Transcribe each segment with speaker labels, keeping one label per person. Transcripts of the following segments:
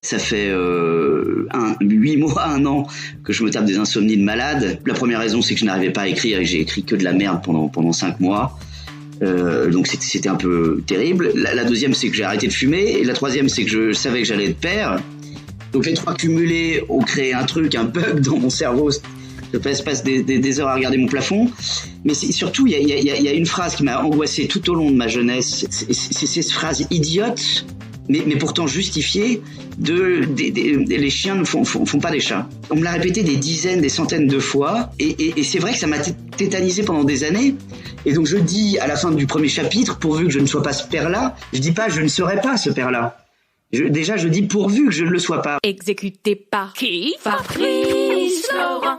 Speaker 1: Ça fait 8 mois, 1 an que je me tape des insomnies de malade. La première raison, c'est que je n'arrivais pas à écrire et que j'ai écrit que de la merde pendant 5 mois. Donc c'était un peu terrible. La deuxième, c'est que j'ai arrêté de fumer. Et la troisième, c'est que je savais que j'allais être père. Donc les trois cumulés ont créé un bug dans mon cerveau. Je passe des heures à regarder mon plafond. Mais surtout, il y a une phrase qui m'a angoissé tout au long de ma jeunesse. C'est cette phrase idiote, mais pourtant justifiée, les chiens ne font pas des chats. On me l'a répété des dizaines, des centaines de fois. Et c'est vrai que ça m'a tétanisé pendant des années. Et donc je dis à la fin du premier chapitre, pourvu que je ne sois pas ce père-là, je dis pas je ne serai pas ce père-là. Je dis pourvu que je ne le sois pas.
Speaker 2: Exécuté par qui? Fabrice Florent.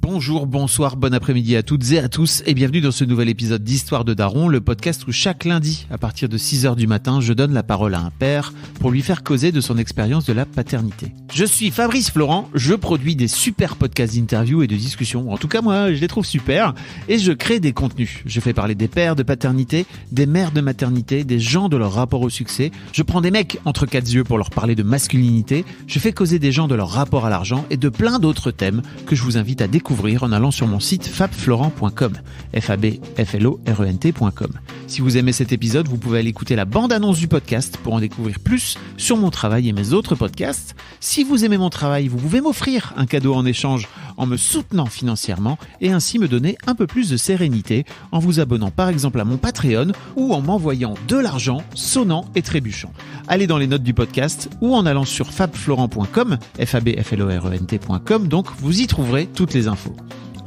Speaker 3: Bonjour, bonsoir, bon après-midi à toutes et à tous et bienvenue dans ce nouvel épisode d'Histoire de Daron, le podcast où chaque lundi, à partir de 6h du matin, je donne la parole à un père pour lui faire causer de son expérience de la paternité. Je suis Fabrice Florent, je produis des super podcasts d'interviews et de discussions, en tout cas moi je les trouve super, et je crée des contenus. Je fais parler des pères de paternité, des mères de maternité, des gens de leur rapport au succès, je prends des mecs entre quatre yeux pour leur parler de masculinité, je fais causer des gens de leur rapport à l'argent et de plein d'autres thèmes que je vous invite à découvrir en allant sur mon site fabflorent.com, fabflorent.com. Si vous aimez cet épisode, vous pouvez aller écouter la bande-annonce du podcast pour en découvrir plus sur mon travail et mes autres podcasts. Si vous aimez mon travail, vous pouvez m'offrir un cadeau en échange en me soutenant financièrement et ainsi me donner un peu plus de sérénité en vous abonnant par exemple à mon Patreon ou en m'envoyant de l'argent sonnant et trébuchant. Allez dans les notes du podcast ou en allant sur fabflorent.com, fabflorent.com, donc vous y trouverez toutes les infos.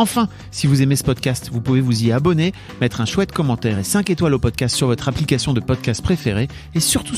Speaker 3: Enfin, si vous aimez ce podcast, vous pouvez vous y abonner, mettre un chouette commentaire et 5 étoiles au podcast sur votre application de podcast préférée et surtout,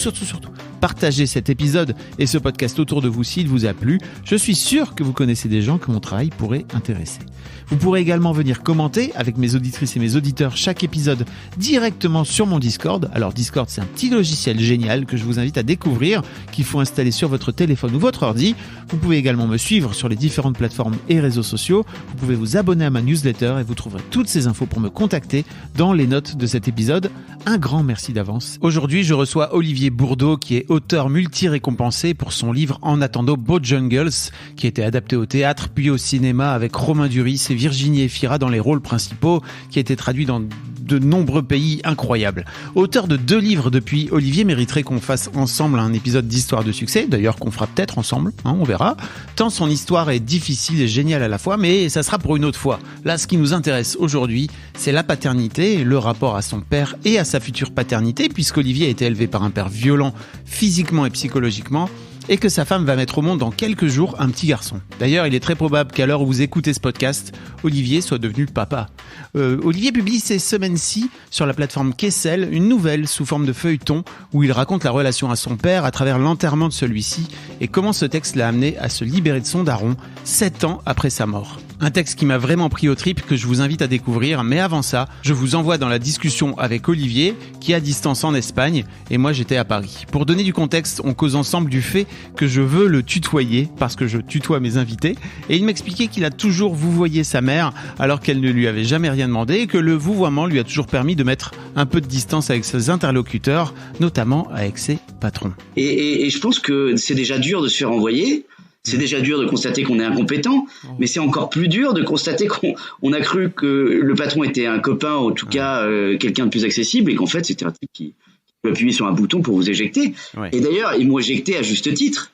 Speaker 3: partagez cet épisode et ce podcast autour de vous s'il vous a plu. Je suis sûr que vous connaissez des gens que mon travail pourrait intéresser. Vous pourrez également venir commenter avec mes auditrices et mes auditeurs chaque épisode directement sur mon Discord. Alors Discord, c'est un petit logiciel génial que je vous invite à découvrir, qu'il faut installer sur votre téléphone ou votre ordi. Vous pouvez également me suivre sur les différentes plateformes et réseaux sociaux. Vous pouvez vous abonner à ma newsletter et vous trouverez toutes ces infos pour me contacter dans les notes de cet épisode. Un grand merci d'avance. Aujourd'hui, je reçois Olivier Bourdeau, qui est auteur multi-récompensé pour son livre En attendant Bojangles, qui a été adapté au théâtre puis au cinéma avec Romain Duris et Virginie Efira dans les rôles principaux, qui a été traduit dans de nombreux pays incroyables. Auteur de 2 livres depuis, Olivier mériterait qu'on fasse ensemble un épisode d'Histoire de succès, d'ailleurs qu'on fera peut-être ensemble, on verra. Tant son histoire est difficile et géniale à la fois, mais ça sera pour une autre fois. Là, ce qui nous intéresse aujourd'hui, c'est la paternité, le rapport à son père et à sa future paternité, puisqu'Olivier a été élevé par un père violent physiquement et psychologiquement, et que sa femme va mettre au monde dans quelques jours un petit garçon. D'ailleurs, il est très probable qu'à l'heure où vous écoutez ce podcast, Olivier soit devenu papa. Olivier publie ces semaines-ci sur la plateforme Kessel une nouvelle sous forme de feuilleton où il raconte la relation à son père à travers l'enterrement de celui-ci et comment ce texte l'a amené à se libérer de son daron 7 ans après sa mort. Un texte qui m'a vraiment pris aux tripes que je vous invite à découvrir, mais avant ça, je vous envoie dans la discussion avec Olivier, qui est à distance en Espagne, et moi j'étais à Paris. Pour donner du contexte, on cause ensemble du fait que je veux le tutoyer, parce que je tutoie mes invités, et il m'expliquait qu'il a toujours vouvoyé sa mère, alors qu'elle ne lui avait jamais rien demandé, et que le vouvoiement lui a toujours permis de mettre un peu de distance avec ses interlocuteurs, notamment avec ses patrons.
Speaker 1: Et je pense que c'est déjà dur de se faire envoyer. C'est déjà dur de constater qu'on est incompétent, mais c'est encore plus dur de constater qu'on a cru que le patron était un copain, en tout cas quelqu'un de plus accessible, et qu'en fait c'était un type qui peut appuyer sur un bouton pour vous éjecter. Ouais. Et d'ailleurs, ils m'ont éjecté à juste titre.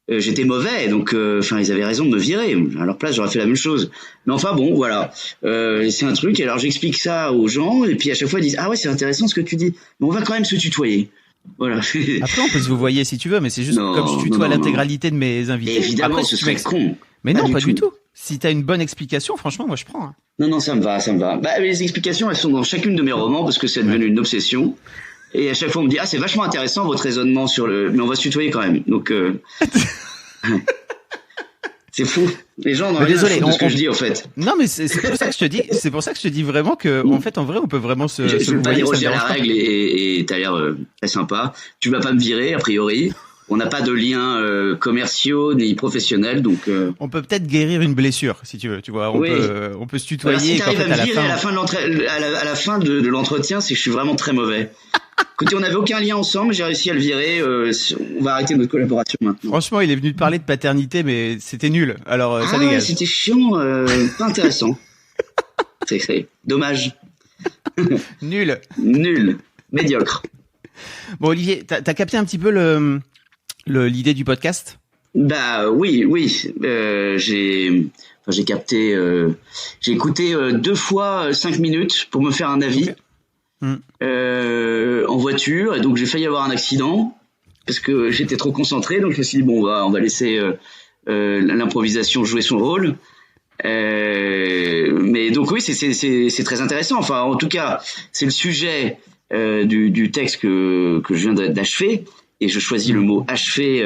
Speaker 1: J'étais mauvais, donc ils avaient raison de me virer. À leur place, j'aurais fait la même chose. Mais enfin bon, voilà. C'est un truc. Alors j'explique ça aux gens, et puis à chaque fois ils disent ah ouais, c'est intéressant ce que tu dis, mais on va quand même se tutoyer. Voilà.
Speaker 3: Après, on peut se vous voyez si tu veux, mais c'est juste comme je tutoie l'intégralité de mes invités.
Speaker 1: Et évidemment,
Speaker 3: après,
Speaker 1: ce serait con.
Speaker 3: Mais non, pas du tout. Si t'as une bonne explication, franchement, moi je prends.
Speaker 1: Non, ça me va. Bah, les explications, elles sont dans chacune de mes romans parce que c'est devenu une obsession. Et à chaque fois, on me dit c'est vachement intéressant votre raisonnement sur mais on va se tutoyer quand même. Donc, c'est fou. Les gens n'ont rien à foutre de ce que je dis en fait.
Speaker 3: Non, mais c'est pour ça que je te dis. C'est pour ça que je te dis vraiment que en fait, en vrai, on peut vraiment se.
Speaker 1: Je veux pas déroger la règle et t'as l'air très sympa. Tu vas pas me virer a priori. On n'a pas de liens commerciaux ni professionnels, donc.
Speaker 3: On peut peut-être guérir une blessure, si tu veux. Tu vois, on peut se tutoyer.
Speaker 1: Si t'arrives à me virer à la fin de l'entretien, c'est que je suis vraiment très mauvais. Écoutez, on n'avait aucun lien ensemble, j'ai réussi à le virer. On va arrêter notre collaboration maintenant.
Speaker 3: Franchement, il est venu te parler de paternité, mais c'était nul. Alors, ça
Speaker 1: Ouais,
Speaker 3: dégage.
Speaker 1: c'était chiant, pas intéressant. C'est dommage.
Speaker 3: Nul.
Speaker 1: Nul. Médiocre.
Speaker 3: Bon, Olivier, t'as capté un petit peu l'idée du podcast?
Speaker 1: Bah oui. J'ai capté. J'ai écouté 2 fois 5 minutes pour me faire un avis. En voiture, et donc j'ai failli avoir un accident parce que j'étais trop concentré, donc je me suis dit bon, on va laisser l'improvisation jouer son rôle. Mais donc oui, c'est très intéressant. Enfin, en tout cas, c'est le sujet du texte que je viens d'achever, et je choisis le mot achever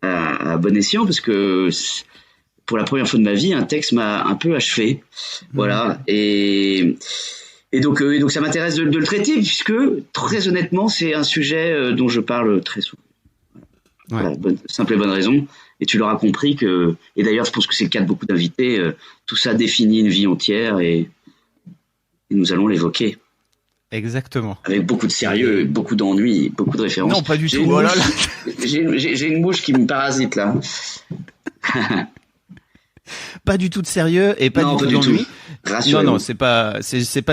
Speaker 1: à bon escient parce que pour la première fois de ma vie, un texte m'a un peu achevé. Voilà. Et donc ça m'intéresse de le traiter, puisque très honnêtement, c'est un sujet dont je parle très souvent. Voilà, simple et bonne raison. Et tu l'auras compris et d'ailleurs, je pense que c'est le cas de beaucoup d'invités, tout ça définit une vie entière, et nous allons l'évoquer.
Speaker 3: Exactement.
Speaker 1: Avec beaucoup de sérieux, beaucoup d'ennui, beaucoup de références.
Speaker 3: Non, pas du tout. Voilà.
Speaker 1: J'ai une mouche qui me parasite là.
Speaker 3: Pas du tout de sérieux et pas du tout d'ennui. Non, c'est pas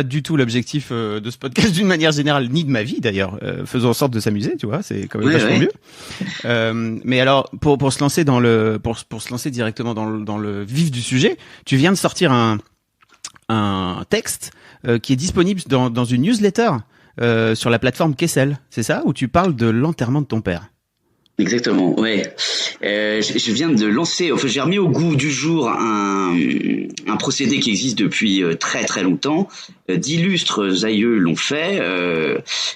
Speaker 3: du tout l'objectif de ce podcast d'une manière générale, ni de ma vie d'ailleurs. Faisons en sorte de s'amuser, tu vois, c'est quand même vachement mieux. Mais alors, pour se lancer pour se lancer directement dans le vif du sujet, tu viens de sortir un texte qui est disponible dans une newsletter sur la plateforme Kessel, c'est ça, où tu parles de l'enterrement de ton père.
Speaker 1: Exactement, ouais. Je viens de lancer, enfin j'ai remis au goût du jour un procédé qui existe depuis très très longtemps. D'illustres aïeux l'ont fait.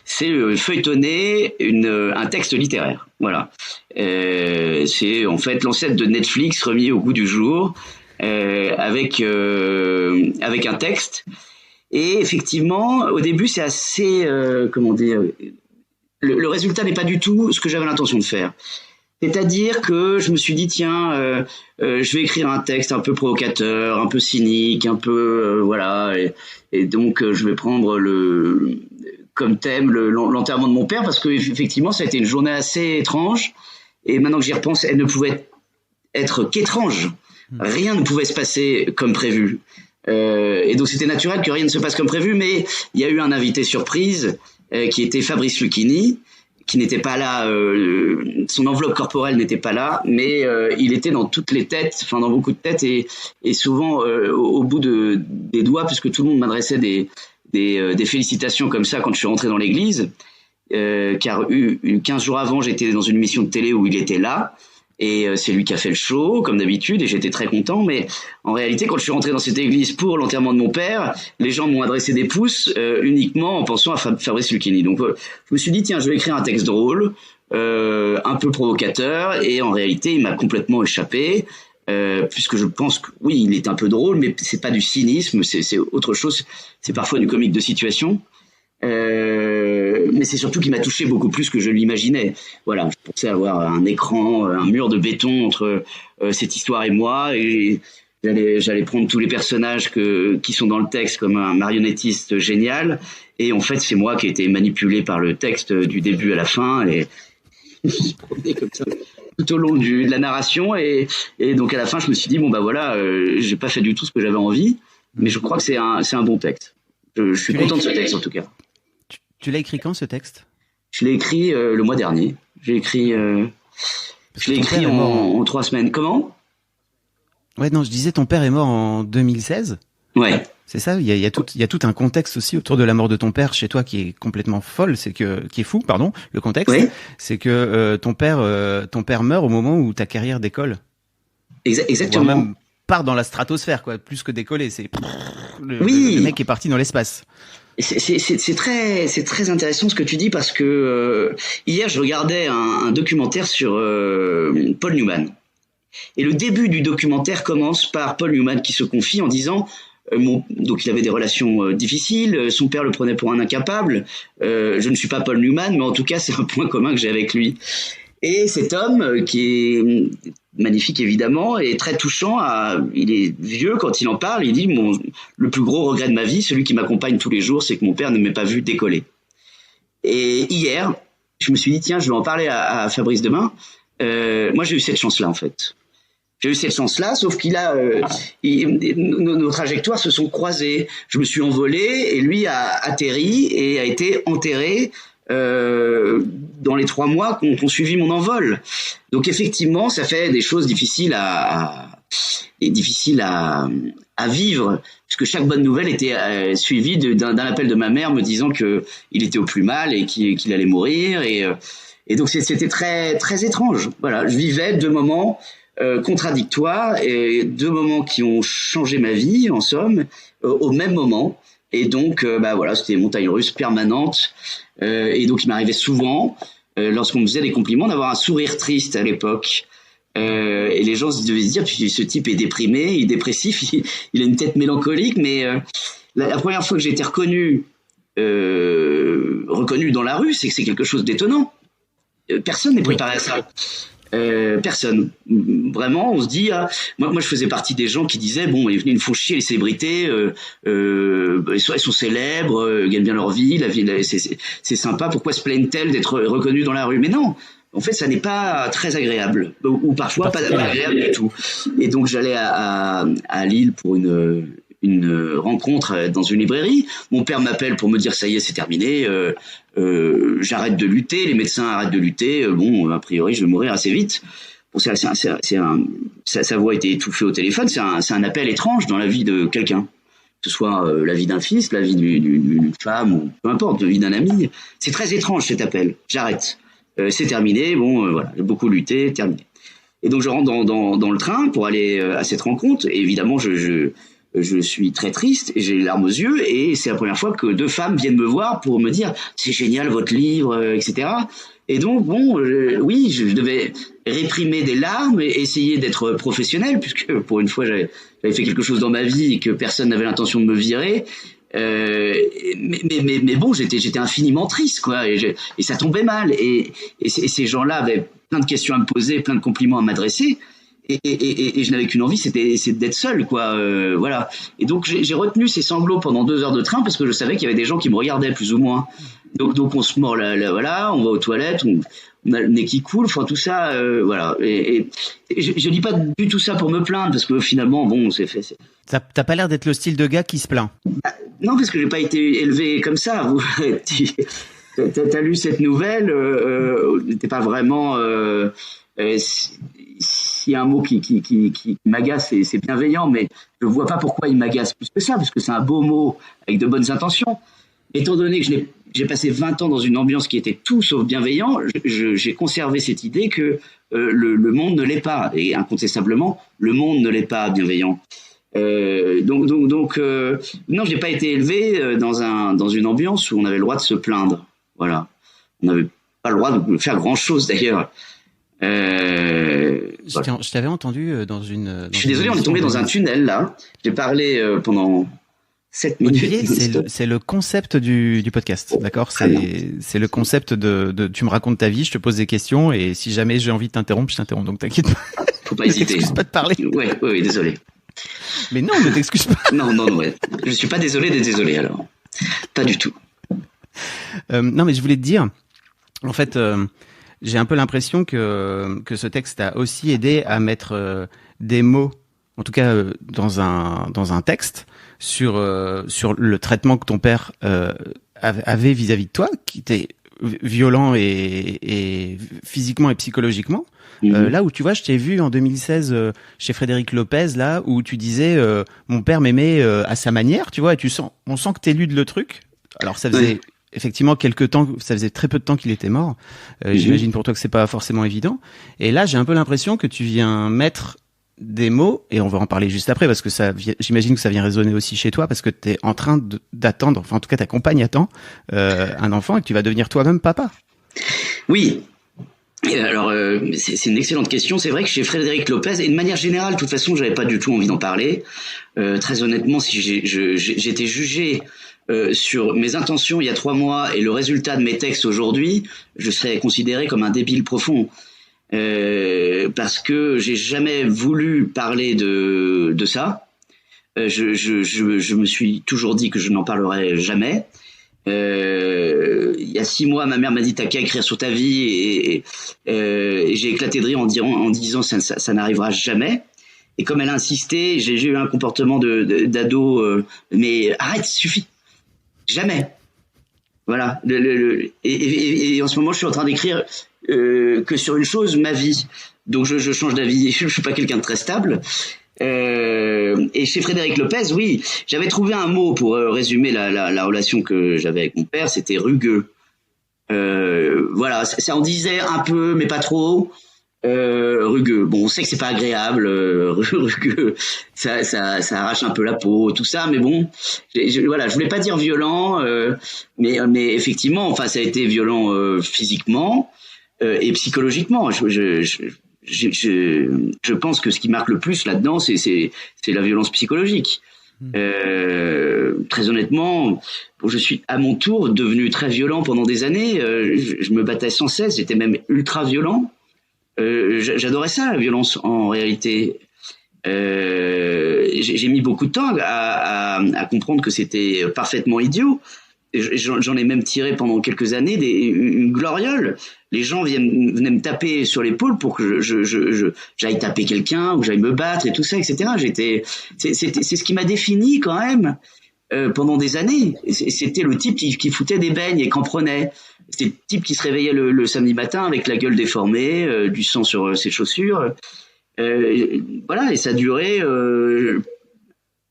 Speaker 1: C'est feuilletonner un texte littéraire. Voilà. C'est en fait l'ancêtre de Netflix remis au goût du jour avec un texte. Et effectivement, au début c'est assez comment dire. Le résultat n'est pas du tout ce que j'avais l'intention de faire. C'est-à-dire que je me suis dit, tiens, je vais écrire un texte un peu provocateur, un peu cynique, un peu voilà, et donc je vais prendre comme thème l'enterrement de mon père, parce que effectivement ça a été une journée assez étrange, et maintenant que j'y repense, elle ne pouvait être qu'étrange. Rien ne pouvait se passer comme prévu. Et donc c'était naturel que rien ne se passe comme prévu, mais il y a eu un invité surprise qui était Fabrice Lucchini, qui n'était pas là, son enveloppe corporelle n'était pas là, mais il était dans toutes les têtes, enfin dans beaucoup de têtes, et souvent au bout des doigts, puisque tout le monde m'adressait des félicitations comme ça quand je suis rentré dans l'église, car 15 jours avant j'étais dans une émission de télé où il était là, et c'est lui qui a fait le show comme d'habitude, et j'étais très content. Mais en réalité, quand je suis rentré dans cette église pour l'enterrement de mon père, les gens m'ont adressé des pouces uniquement en pensant à Fabrice Lucchini. Donc je me suis dit, tiens, je vais écrire un texte drôle, un peu provocateur, et en réalité il m'a complètement échappé, puisque je pense que oui, il est un peu drôle, mais c'est pas du cynisme, c'est autre chose, c'est parfois du comique de situation. Mais c'est surtout qu'il m'a touché beaucoup plus que je l'imaginais. Voilà, je pensais avoir un écran, un mur de béton entre cette histoire et moi, et j'allais prendre tous les personnages qui sont dans le texte comme un marionnettiste génial, et en fait c'est moi qui ai été manipulé par le texte du début à la fin, et je me suis promené comme ça tout au long de la narration, et donc à la fin je me suis dit bon bah voilà, j'ai pas fait du tout ce que j'avais envie, mais je crois que c'est un bon texte. Je suis content de ce texte en tout cas.
Speaker 3: Tu l'as écrit quand, ce texte ?
Speaker 1: Je l'ai écrit le mois dernier. Je l'ai écrit en 3 semaines. Comment ?
Speaker 3: Ouais, non, je disais ton père est mort en 2016.
Speaker 1: Ouais.
Speaker 3: C'est ça, il y a tout un contexte aussi autour de la mort de ton père chez toi qui est complètement folle, qui est fou, pardon, le contexte.
Speaker 1: Ouais.
Speaker 3: C'est que ton père meurt au moment où ta carrière décolle.
Speaker 1: Exactement.
Speaker 3: Voire même part dans la stratosphère, quoi, plus que décoller. C'est le mec est parti dans l'espace.
Speaker 1: C'est très intéressant ce que tu dis, parce que hier je regardais un documentaire sur Paul Newman, et le début du documentaire commence par Paul Newman qui se confie en disant donc il avait des relations difficiles, son père le prenait pour un incapable, je ne suis pas Paul Newman, mais en tout cas c'est un point commun que j'ai avec lui. Et cet homme, qui est magnifique évidemment et très touchant, il est vieux quand il en parle, il dit le plus gros regret de ma vie, celui qui m'accompagne tous les jours, c'est que mon père ne m'ait pas vu décoller. Et hier, je me suis dit, tiens, je vais en parler à Fabrice demain. Moi, j'ai eu cette chance-là, en fait. J'ai eu cette chance-là, sauf nos trajectoires se sont croisées. Je me suis envolé et lui a atterri et a été enterré dans les 3 mois qu'on suivi mon envol. Donc effectivement, ça fait des choses difficiles à vivre, puisque chaque bonne nouvelle était suivie d'un appel de ma mère me disant que il était au plus mal et qu'il allait mourir. Et donc c'était très très étrange. Voilà, je vivais 2 moments contradictoires et 2 moments qui ont changé ma vie, en somme, au même moment. Et donc, voilà, c'était une montagne russe permanente. Et donc, il m'arrivait souvent, lorsqu'on me faisait des compliments, d'avoir un sourire triste à l'époque. Et les gens devaient se dire, ce type est déprimé, il est dépressif, il a une tête mélancolique. Mais la première fois que j'ai été reconnu dans la rue, c'est que c'est quelque chose d'étonnant. Personne n'est préparé à ça. Personne. Vraiment, on se dit, moi je faisais partie des gens qui disaient, bon, ils nous font chier les célébrités, elles sont célèbres, gagnent bien leur vie, la vie c'est sympa, pourquoi se plaignent-elles d'être reconnues dans la rue? Mais non, en fait, ça n'est pas très agréable, ou parfois pas agréable du tout. Et donc j'allais à Lille pour une rencontre dans une librairie. Mon père m'appelle pour me dire, ça y est, c'est terminé, j'arrête de lutter, les médecins arrêtent de lutter, bon, a priori, je vais mourir assez vite. Bon, sa voix a été étouffée au téléphone, c'est un appel étrange dans la vie de quelqu'un. Que ce soit la vie d'un fils, la vie d'une femme, ou peu importe, la vie d'un ami. C'est très étrange cet appel. J'arrête. C'est terminé, bon, voilà, j'ai beaucoup lutté, terminé. Et donc je rentre dans le train pour aller à cette rencontre, et évidemment, je suis très triste et j'ai les larmes aux yeux et c'est la première fois que 2 femmes viennent me voir pour me dire c'est génial votre livre, etc. Et donc bon, oui, je devais réprimer des larmes et essayer d'être professionnel puisque pour une fois j'avais fait quelque chose dans ma vie et que personne n'avait l'intention de me virer. Mais bon, j'étais infiniment triste quoi et ça tombait mal et ces gens-là avaient plein de questions à me poser, plein de compliments à m'adresser. Et je n'avais qu'une envie, c'est d'être seul, quoi. Voilà. Et donc j'ai retenu ces sanglots pendant 2 heures de train parce que je savais qu'il y avait des gens qui me regardaient plus ou moins. Donc on se mord voilà, on va aux toilettes, on a le nez qui coule, enfin tout ça, voilà. Et je dis pas du tout ça pour me plaindre parce que finalement, bon, c'est fait.
Speaker 3: T'as pas l'air d'être le style de gars qui se plaint.
Speaker 1: Non, parce que j'ai pas été élevé comme ça. T'as lu cette nouvelle, t'es pas vraiment. S'il y a un mot qui m'agace, c'est bienveillant, mais je vois pas pourquoi il m'agace plus que ça, parce que c'est un beau mot avec de bonnes intentions. Étant donné que j'ai passé 20 ans dans une ambiance qui était tout sauf bienveillant, j'ai conservé cette idée que le monde ne l'est pas, et incontestablement, le monde ne l'est pas bienveillant. Donc, non, j'ai pas été élevé dans une ambiance où on avait le droit de se plaindre. Voilà, on n'avait pas le droit de faire grand chose d'ailleurs.
Speaker 3: Voilà. Je t'avais entendu dans une.
Speaker 1: Je suis désolé, on est tombé dans un tunnel là. J'ai parlé pendant 7 minutes.
Speaker 3: Olivier, c'est le concept du podcast, d'accord? C'est le concept de tu me racontes ta vie, je te pose des questions et si jamais j'ai envie de t'interrompre, je t'interromps. Donc t'inquiète pas.
Speaker 1: Faut pas hésiter.
Speaker 3: T'excuses pas de parler.
Speaker 1: Ouais, désolé.
Speaker 3: Mais non, ne t'excuse pas.
Speaker 1: Non, ouais. Je suis pas désolé d'être désolé alors. Pas du tout.
Speaker 3: Non, mais je voulais te dire, en fait. J'ai un peu l'impression que ce texte a aussi aidé à mettre des mots, en tout cas dans un texte, sur le traitement que ton père avait vis-à-vis de toi, qui était violent et physiquement et psychologiquement. Là où tu vois, je t'ai vu en 2016 chez Frédéric Lopez, là où tu disais mon père m'aimait à sa manière, tu vois, et on sent que t'éludes le truc. Alors ça faisait effectivement quelques temps, ça faisait très peu de temps qu'il était mort. J'imagine pour toi que c'est pas forcément évident. Et là, j'ai un peu l'impression que tu viens mettre des mots, et on va en parler juste après, parce que j'imagine que ça vient résonner aussi chez toi, parce que t'es en train d'attendre, enfin en tout cas ta compagne attend un enfant et que tu vas devenir toi-même papa.
Speaker 1: Oui. Alors, c'est une excellente question. C'est vrai que chez Frédéric Lopez, et de manière générale, de toute façon, j'avais pas du tout envie d'en parler. Très honnêtement, si j'étais jugé sur mes intentions il y a 3 mois et le résultat de mes textes aujourd'hui, je serais considéré comme un débile profond. Parce que j'ai jamais voulu parler de ça. Je me suis toujours dit que je n'en parlerai jamais. Il y a 6 mois, ma mère m'a dit t'as qu'à écrire sur ta vie et j'ai éclaté de rire en disant ça n'arrivera jamais. Et comme elle a insisté, j'ai eu un comportement d'ado, mais arrête, suffit, jamais. Voilà. Et en ce moment, je suis en train d'écrire que sur une chose, ma vie. Donc je change d'avis. Je suis pas quelqu'un de très stable. Et chez Frédéric Lopez, oui, j'avais trouvé un mot pour résumer la relation que j'avais avec mon père, c'était rugueux. Voilà, ça en disait un peu, mais pas trop. Rugueux. Bon, on sait que c'est pas agréable, rugueux. Ça arrache un peu la peau, tout ça, mais bon, voilà, je voulais pas dire violent, mais effectivement, enfin, ça a été violent physiquement et psychologiquement. Je pense que ce qui marque le plus là-dedans, c'est la violence psychologique. Très honnêtement, je suis à mon tour devenu très violent pendant des années. Je me battais sans cesse, j'étais même ultra violent. J'adorais ça, la violence, en réalité. J'ai mis beaucoup de temps à comprendre que c'était parfaitement idiot. J'en ai même tiré pendant quelques années une gloriole. Les gens venaient me taper sur l'épaule pour que j'aille taper quelqu'un ou j'aille me battre et tout ça, etc. C'est ce qui m'a défini quand même pendant des années. C'était le type qui foutait des beignes et qu'en prenait. C'était le type qui se réveillait le samedi matin avec la gueule déformée, du sang sur ses chaussures. Voilà, et ça a duré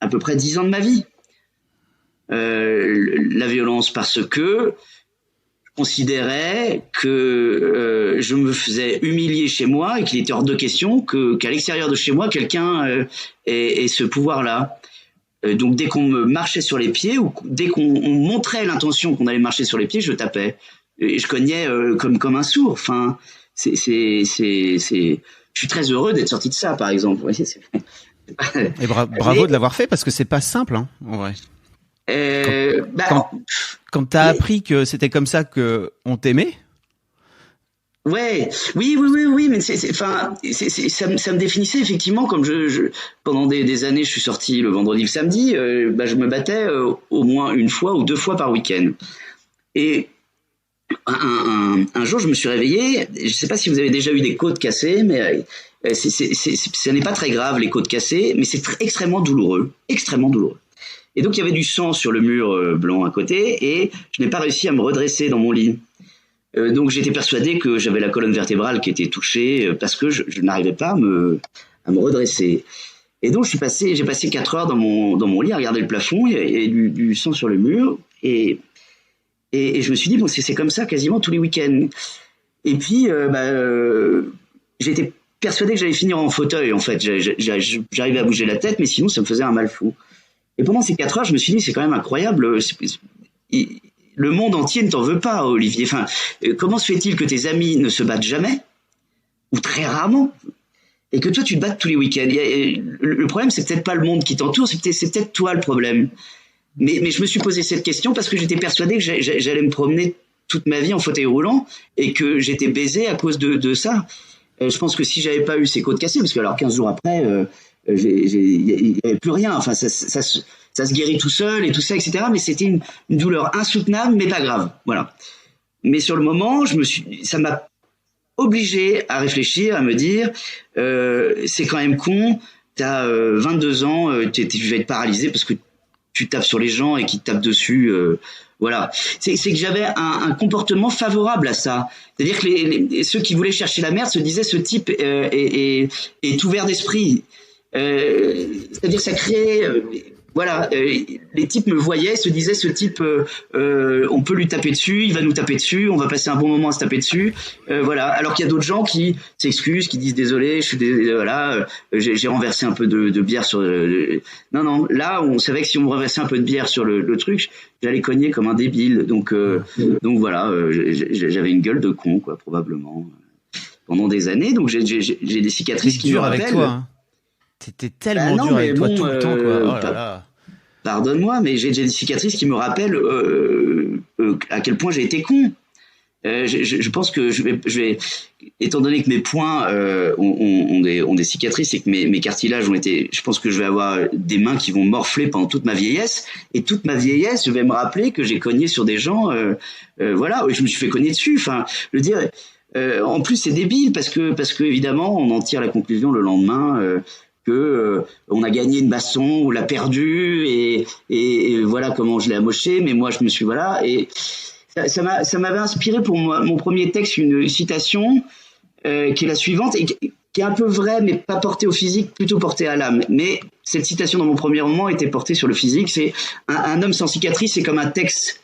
Speaker 1: à peu près 10 ans de ma vie. La violence, parce que je considérais que je me faisais humilier chez moi et qu'il était hors de question qu'à l'extérieur de chez moi quelqu'un ait ce pouvoir-là. Donc dès qu'on me marchait sur les pieds ou dès qu'on montrait l'intention qu'on allait marcher sur les pieds, je tapais et je cognais comme un sourd. Enfin, je suis très heureux d'être sorti de ça, par exemple. Vous voyez,
Speaker 4: et bravo de l'avoir fait, parce que c'est pas simple, hein, en vrai. Quand t'as appris que c'était comme ça que on t'aimait.
Speaker 1: Ouais, oui, mais ça me définissait effectivement, comme pendant des années, je suis sorti le vendredi, le samedi, je me battais au moins une fois ou 2 fois par week-end. Et un jour, je me suis réveillé. Je sais pas si vous avez déjà eu des côtes cassées, mais ça n'est pas très grave, les côtes cassées, mais c'est extrêmement douloureux, extrêmement douloureux. Et donc il y avait du sang sur le mur blanc à côté, et je n'ai pas réussi à me redresser dans mon lit. Donc j'étais persuadé que j'avais la colonne vertébrale qui était touchée parce que je n'arrivais pas à me redresser. Et donc j'ai passé 4 heures dans mon lit à regarder le plafond et du sang sur le mur, et je me suis dit bon, c'est comme ça quasiment tous les week-ends. Et puis j'étais persuadé que j'allais finir en fauteuil, en fait. J'arrivais à bouger la tête, mais sinon ça me faisait un mal fou. Et pendant ces 4 heures, je me suis dit, c'est quand même incroyable. Le monde entier ne t'en veut pas, Olivier. Enfin, comment se fait-il que tes amis ne se battent jamais, ou très rarement, et que toi tu te battes tous les week-ends? Le problème, c'est peut-être pas le monde qui t'entoure, c'est peut-être toi le problème. Mais je me suis posé cette question parce que j'étais persuadé que j'allais me promener toute ma vie en fauteuil roulant et que j'étais baisé à cause de ça. Je pense que si j'avais pas eu ces côtes cassées, parce que alors 15 jours après, il n'y avait plus rien. Enfin, ça se guérit tout seul et tout ça, etc. Mais c'était une douleur insoutenable, mais pas grave. Voilà. Mais sur le moment, ça m'a obligé à réfléchir, à me dire, c'est quand même con. T'as 22 ans, tu vas être paralysé parce que tu tapes sur les gens et qu'ils te tapent dessus. Voilà. C'est que j'avais un comportement favorable à ça. C'est-à-dire que ceux qui voulaient chercher la merde se disaient, ce type est ouvert d'esprit. C'est-à-dire que ça créait les types me voyaient, se disaient, ce type on peut lui taper dessus, il va nous taper dessus, on va passer un bon moment à se taper dessus, voilà. Alors qu'il y a d'autres gens qui s'excusent, qui disent désolé, j'ai renversé un peu de bière sur non, là on savait que si on me renversait un peu de bière sur le truc, j'allais cogner comme un débile. Donc voilà, j'avais une gueule de con, quoi, probablement, pendant des années. Donc j'ai des cicatrices qui me rappellent.
Speaker 4: Avec toi, hein. T'étais tellement dur avec toi tout le temps, quoi. Oh là là.
Speaker 1: Pardonne-moi, mais j'ai des cicatrices qui me rappellent à quel point j'ai été con. Je pense que je vais, étant donné que mes poings ont des cicatrices et que mes cartilages je pense que je vais avoir des mains qui vont morfler pendant toute ma vieillesse. Et toute ma vieillesse, je vais me rappeler que j'ai cogné sur des gens, voilà, je me suis fait cogner dessus. Enfin, je veux dire, en plus c'est débile parce que évidemment, on en tire la conclusion le lendemain. On a gagné une baston, on l'a perdu et voilà comment je l'ai amoché. Mais moi, je me suis et ça m'avait inspiré pour mon premier texte une citation qui est la suivante et qui est un peu vraie, mais pas portée au physique, plutôt portée à l'âme. Mais cette citation dans mon premier roman était portée sur le physique. C'est un homme sans cicatrice, c'est comme un texte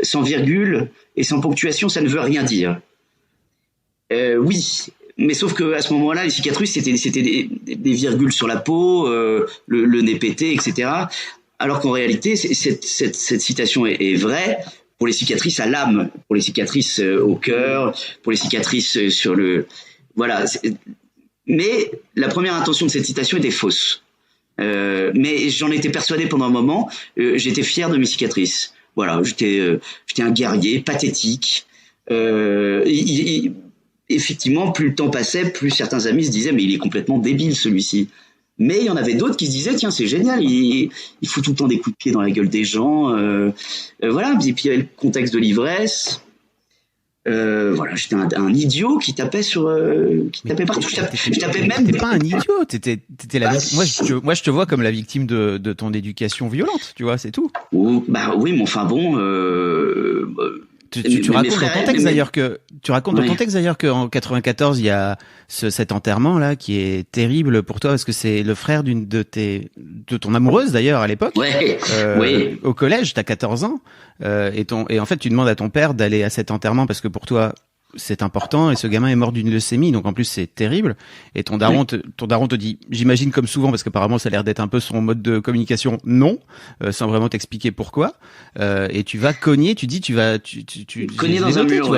Speaker 1: sans virgule et sans ponctuation, ça ne veut rien dire. Oui. Mais sauf que à ce moment-là, les cicatrices, c'était des virgules sur la peau, le nez pété, etc. Alors qu'en réalité, cette citation est vraie pour les cicatrices à l'âme, pour les cicatrices au cœur, pour les cicatrices sur le... Voilà. Mais la première intention de cette citation était fausse. Mais j'en étais persuadé pendant un moment. J'étais fier de mes cicatrices. Voilà, j'étais un guerrier pathétique. Effectivement, plus le temps passait, plus certains amis se disaient mais il est complètement débile celui-ci. Mais il y en avait d'autres qui se disaient tiens c'est génial, il fout tout le temps des coups de pied dans la gueule des gens. Voilà. Et puis il y avait le contexte de l'ivresse. Voilà, j'étais un idiot qui tapait partout. Je tapais même.
Speaker 3: T'étais pas un idiot, t'étais moi je te vois comme la victime de ton éducation violente, tu vois, c'est tout.
Speaker 1: Oui, mais enfin bon.
Speaker 3: Tu racontes dans ton texte d'ailleurs dans ton texte d'ailleurs qu'en 94 il y a cet enterrement là qui est terrible pour toi parce que c'est le frère de ton amoureuse d'ailleurs à l'époque.
Speaker 1: Oui.
Speaker 3: Au collège, t'as 14 ans et en fait tu demandes à ton père d'aller à cet enterrement parce que pour toi c'est important et ce gamin est mort d'une leucémie donc en plus c'est terrible et ton daron te dit j'imagine comme souvent parce qu'apparemment ça a l'air d'être un peu son mode de communication non sans vraiment t'expliquer pourquoi et tu vas cogner tu
Speaker 1: cogner dans un mur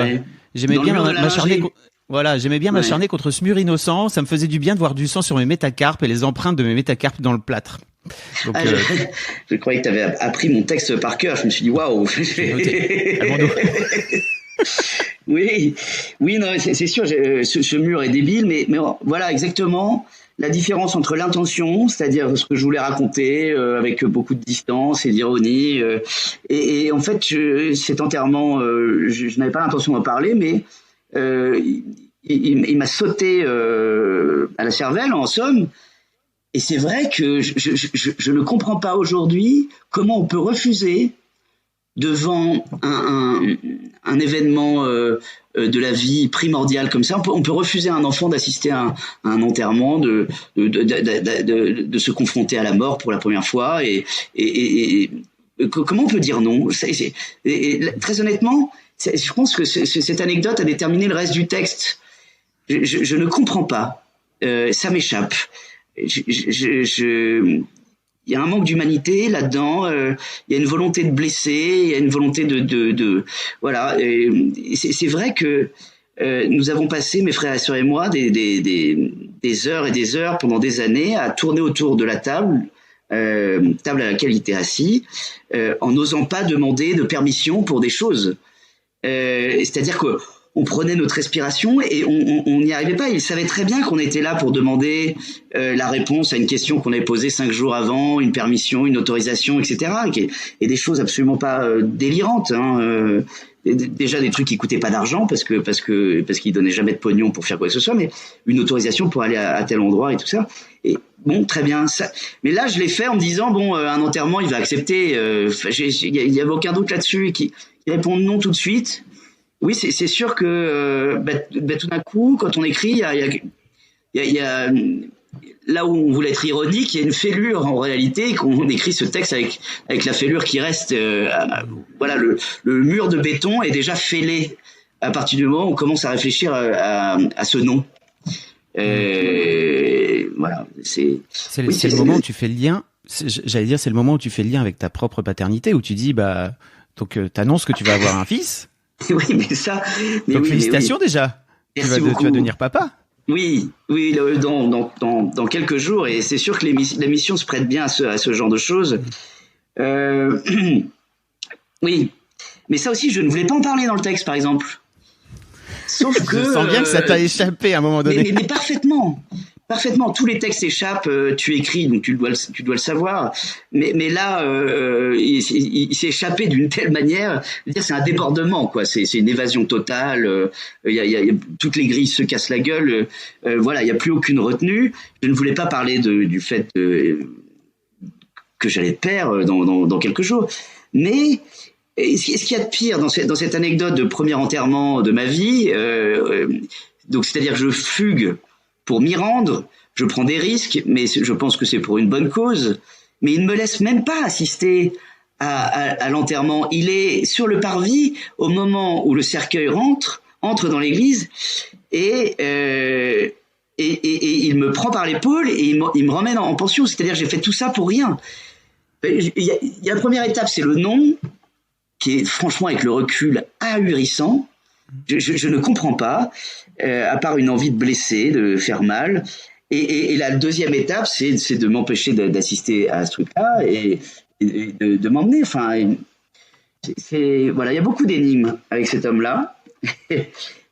Speaker 3: j'aimais bien m'acharner m'acharner contre ce mur innocent, ça me faisait du bien de voir du sang sur mes métacarpes et les empreintes de mes métacarpes dans le plâtre. Donc,
Speaker 1: je croyais que tu avais appris mon texte par cœur, je me suis dit waouh. Oui, non, c'est sûr, ce mur est débile, mais voilà exactement la différence entre l'intention, c'est-à-dire ce que je voulais raconter avec beaucoup de distance et d'ironie, et en fait, cet enterrement, je n'avais pas l'intention d'en parler, mais il m'a sauté à la cervelle, en somme, et c'est vrai que je ne comprends pas aujourd'hui comment on peut refuser devant un événement de la vie primordial comme ça, on peut refuser à un enfant d'assister à un enterrement, de se confronter à la mort pour la première fois, et comment on peut dire non? Très honnêtement, je pense que cette anecdote a déterminé le reste du texte. Je ne comprends pas, ça m'échappe. Il y a un manque d'humanité là-dedans. Il y a une volonté de blesser. Il y a une volonté de voilà. C'est vrai que nous avons passé, mes frères et sœurs et moi, des heures et des heures pendant des années à tourner autour de la table à laquelle il était assis, en n'osant pas demander de permission pour des choses. C'est-à-dire que on prenait notre respiration et on n'y arrivait pas. Il savait très bien qu'on était là pour demander la réponse à une question qu'on avait posée 5 jours avant, une permission, une autorisation, etc. Et des choses absolument pas délirantes. Déjà des trucs qui coûtaient pas d'argent parce qu'ils donnaient jamais de pognon pour faire quoi que ce soit, mais une autorisation pour aller à tel endroit et tout ça. Et bon, très bien. Ça. Mais là, je l'ai fait en me disant un enterrement, il va accepter. Il y avait aucun doute là-dessus. Qui répond non tout de suite. Oui, c'est sûr que tout d'un coup, quand on écrit, il y a là où on voulait être ironique, il y a une fêlure en réalité, qu'on écrit ce texte avec la fêlure qui reste. Voilà, le mur de béton est déjà fêlé à partir du moment où on commence à réfléchir à ce nom. Voilà, c'est
Speaker 3: le moment où tu fais le lien. J'allais dire, c'est le moment où tu fais le lien avec ta propre paternité, où tu dis donc t'annonces que tu vas avoir un fils.
Speaker 1: Oui, mais ça.
Speaker 3: Donc félicitations déjà. Tu vas devenir papa.
Speaker 1: Oui, dans quelques jours, et c'est sûr que l'émission se prête bien à ce genre de choses. Oui, mais ça aussi, je ne voulais pas en parler dans le texte, par exemple. Sauf que
Speaker 3: je sens bien que ça t'a échappé à un moment donné.
Speaker 1: Mais parfaitement. Parfaitement, tous les textes échappent, tu écris, donc tu dois le savoir. Mais là, il s'est échappé d'une telle manière, dire c'est un débordement, quoi. C'est une évasion totale. Toutes les grilles se cassent la gueule. Voilà, il y a plus aucune retenue. Je ne voulais pas parler du fait que j'allais te perdre dans quelques jours. Mais ce qu'il y a de pire dans cette anecdote de premier enterrement de ma vie, donc c'est-à-dire que je fugue pour m'y rendre, je prends des risques, mais je pense que c'est pour une bonne cause. Mais il ne me laisse même pas assister à l'enterrement. Il est sur le parvis au moment où le cercueil entre dans l'église, et il me prend par l'épaule et il me ramène en pension. C'est-à-dire, j'ai fait tout ça pour rien. Il y a la première étape, c'est le nom, qui est franchement, avec le recul, ahurissant. Je ne comprends pas, à part une envie de blesser, de faire mal. Et la deuxième étape, c'est de m'empêcher d'assister à ce truc-là et de m'emmener. Enfin, voilà, il y a beaucoup d'énigmes avec cet homme-là.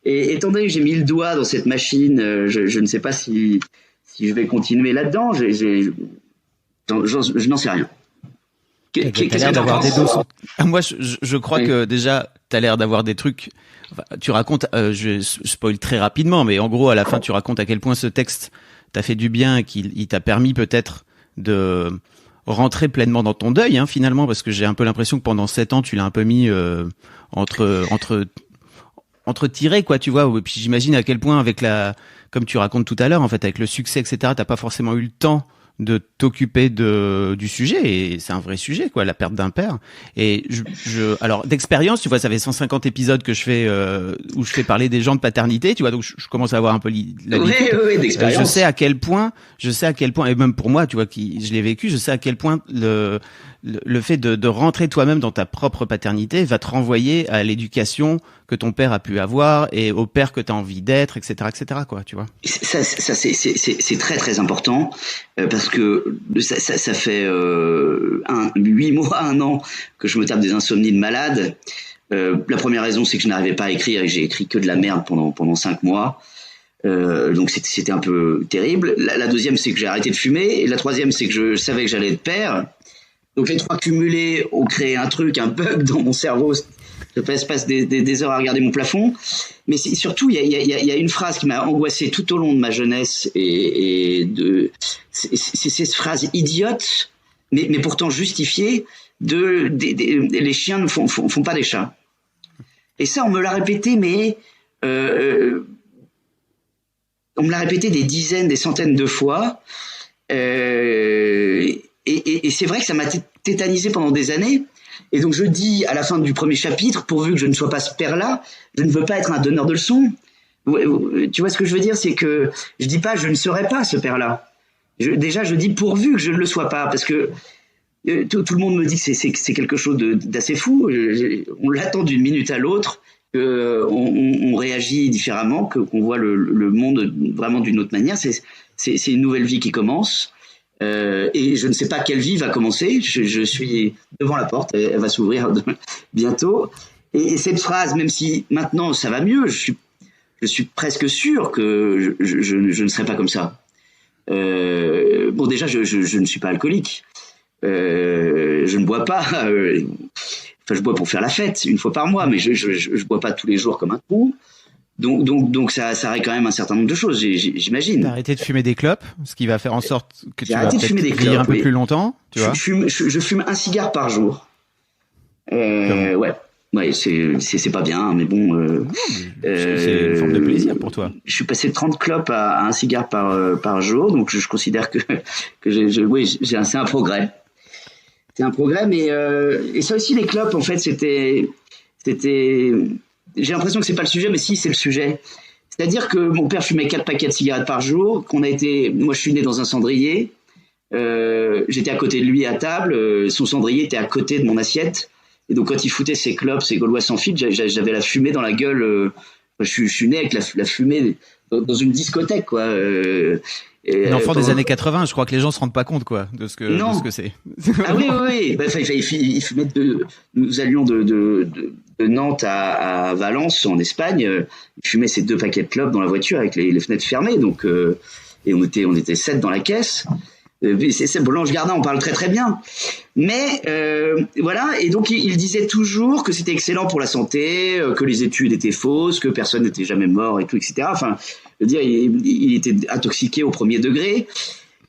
Speaker 1: Et étant donné que j'ai mis le doigt dans cette machine, je ne sais pas si je vais continuer là-dedans. Je n'en sais rien.
Speaker 3: T'as l'air d'avoir des doses. Moi, je crois que déjà, t'as l'air d'avoir des trucs. Enfin, tu racontes, je spoil très rapidement, mais en gros, à la fin, tu racontes à quel point ce texte t'a fait du bien et qu'il t'a permis peut-être de rentrer pleinement dans ton deuil, hein, finalement, parce que j'ai un peu l'impression que pendant 7 ans, tu l'as un peu mis entre tirés, quoi, tu vois. Et puis j'imagine à quel point, comme tu racontes tout à l'heure, en fait, avec le succès, etc., t'as pas forcément eu le temps de t'occuper du sujet, et c'est un vrai sujet, quoi, la perte d'un père. Et alors d'expérience, tu vois, ça fait 150 épisodes que je fais où je fais parler des gens de paternité, tu vois, donc je commence à avoir un peu l'habitude.
Speaker 1: Oui, d'expérience.
Speaker 3: Je sais à quel point, et même pour moi, tu vois, je l'ai vécu, je sais à quel point le fait de rentrer toi-même dans ta propre paternité va te renvoyer à l'éducation que ton père a pu avoir et au père que tu as envie d'être, etc., quoi, tu vois.
Speaker 1: Ça c'est très très important, parce que ça fait 8 mois, 1 an que je me tape des insomnies de malade. La première raison, c'est que je n'arrivais pas à écrire et que j'ai écrit que de la merde pendant 5 mois. Donc c'était un peu terrible. La deuxième, c'est que j'ai arrêté de fumer, et la troisième, c'est que je savais que j'allais être père. Donc les trois cumulés ont créé un bug dans mon cerveau. Je passe des heures à regarder mon plafond. Mais surtout, il y a une phrase qui m'a angoissé tout au long de ma jeunesse, c'est cette phrase idiote, mais pourtant justifiée, les chiens ne font pas des chats. Et ça, on me l'a répété, mais on me l'a répété des dizaines, des centaines de fois. Et c'est vrai que ça m'a tétanisé pendant des années. Et donc je dis à la fin du premier chapitre, pourvu que je ne sois pas ce père-là, je ne veux pas être un donneur de leçons. Tu vois ce que je veux dire, c'est que je dis pas je ne serai pas ce père-là. Déjà je dis pourvu que je ne le sois pas, parce que tout le monde me dit que c'est quelque chose d'assez fou. On l'attend d'une minute à l'autre, on réagit différemment, qu'on voit le monde vraiment d'une autre manière. C'est une nouvelle vie qui commence. Et je ne sais pas quelle vie va commencer. Je suis devant la porte, elle va s'ouvrir bientôt. Et cette phrase, même si maintenant ça va mieux, je suis presque sûr que je ne serai pas comme ça. Bon, déjà, je ne suis pas alcoolique. Je ne bois pas. Enfin, je bois pour faire la fête 1 fois par mois, mais je bois pas tous les jours comme un trou. Donc ça règle quand même un certain nombre de choses, j'imagine.
Speaker 3: T'as arrêté de fumer des clopes, ce qui va faire en sorte que tu vas peut-être vieillir un peu plus longtemps, tu vois.
Speaker 1: Je fume 1 cigare par jour. Ouais, c'est pas bien, mais bon.
Speaker 3: C'est une forme de plaisir pour toi.
Speaker 1: Je suis passé de 30 clopes à 1 cigare par jour, donc je considère que c'est un progrès. C'est un progrès, mais et ça aussi, les clopes, en fait, c'était. J'ai l'impression que c'est pas le sujet, mais si, c'est le sujet. C'est-à-dire que mon père fumait 4 paquets de cigarettes par jour, moi je suis né dans un cendrier, j'étais à côté de lui à table, son cendrier était à côté de mon assiette, et donc quand il foutait ses clopes, ses gaulois sans fil, j'avais la fumée dans la gueule, je suis né avec la fumée dans une discothèque, quoi.
Speaker 3: Un enfant des années 80, je crois que les gens se rendent pas compte, quoi, de ce que c'est.
Speaker 1: Ah oui. Bah, il fumait nous allions de Nantes à Valence, en Espagne. Il fumait ses 2 paquets de clopes dans la voiture avec les fenêtres fermées, donc, et on était 7 dans la caisse. C'est Blanche Gardin, on parle très très bien. Mais voilà, et donc il disait toujours que c'était excellent pour la santé, que les études étaient fausses, que personne n'était jamais mort et tout, etc. Enfin, je veux dire, il était intoxiqué au premier degré.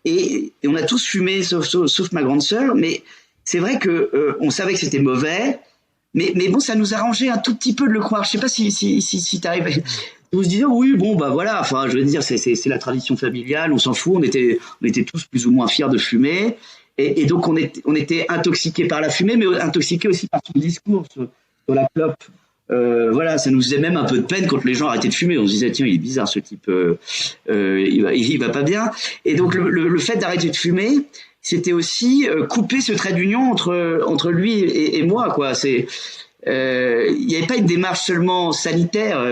Speaker 1: Et on a tous fumé, sauf ma grande sœur. Mais c'est vrai que on savait que c'était mauvais. Mais bon, ça nous arrangeait un tout petit peu de le croire. Je sais pas si t'arrives. On se disait oui, bon bah voilà, enfin je veux dire c'est la tradition familiale, on s'en fout, on était tous plus ou moins fiers de fumer et donc on était intoxiqués par la fumée, mais intoxiqués aussi par son discours sur la clope. Voilà, ça nous faisait même un peu de peine quand les gens arrêtaient de fumer. On se disait tiens, il est bizarre ce type, il va pas bien. Et donc le fait d'arrêter de fumer, c'était aussi couper ce trait d'union entre lui et moi, quoi. Il n'y avait pas une démarche seulement sanitaire.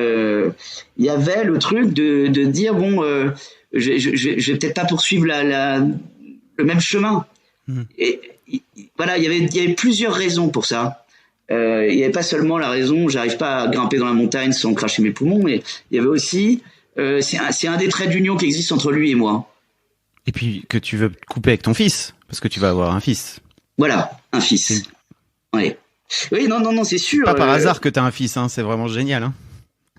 Speaker 1: Il y avait le truc de dire bon, je vais peut-être pas poursuivre le même chemin. Et voilà, il y avait plusieurs raisons pour ça. Il n'y avait pas seulement la raison j'arrive pas à grimper dans la montagne sans cracher mes poumons, mais il y avait aussi c'est un des traits d'union qui existe entre lui et moi.
Speaker 3: Et puis que tu veux couper avec ton fils, parce que tu vas avoir un fils.
Speaker 1: Voilà, un fils. Ouais. Oui, non, c'est sûr.
Speaker 3: Pas par hasard que t'as un fils, hein, c'est vraiment génial. Hein.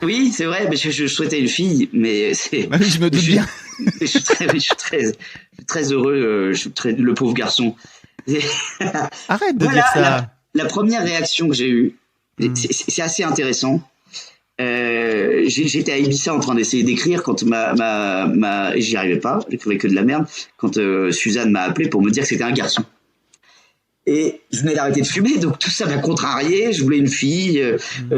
Speaker 1: Oui, c'est vrai, mais je souhaitais une fille, mais c'est.
Speaker 3: Oui, je me doute bien.
Speaker 1: Je suis très heureux, le pauvre garçon.
Speaker 3: Arrête de dire ça.
Speaker 1: La première réaction que j'ai eue, c'est assez intéressant. J'étais à Ibiza en train d'essayer d'écrire quand j'y arrivais pas, j'écrivais que de la merde, quand Suzanne m'a appelé pour me dire que c'était un garçon. Et je venais d'arrêter de fumer, donc tout ça m'a contrarié. Je voulais une fille,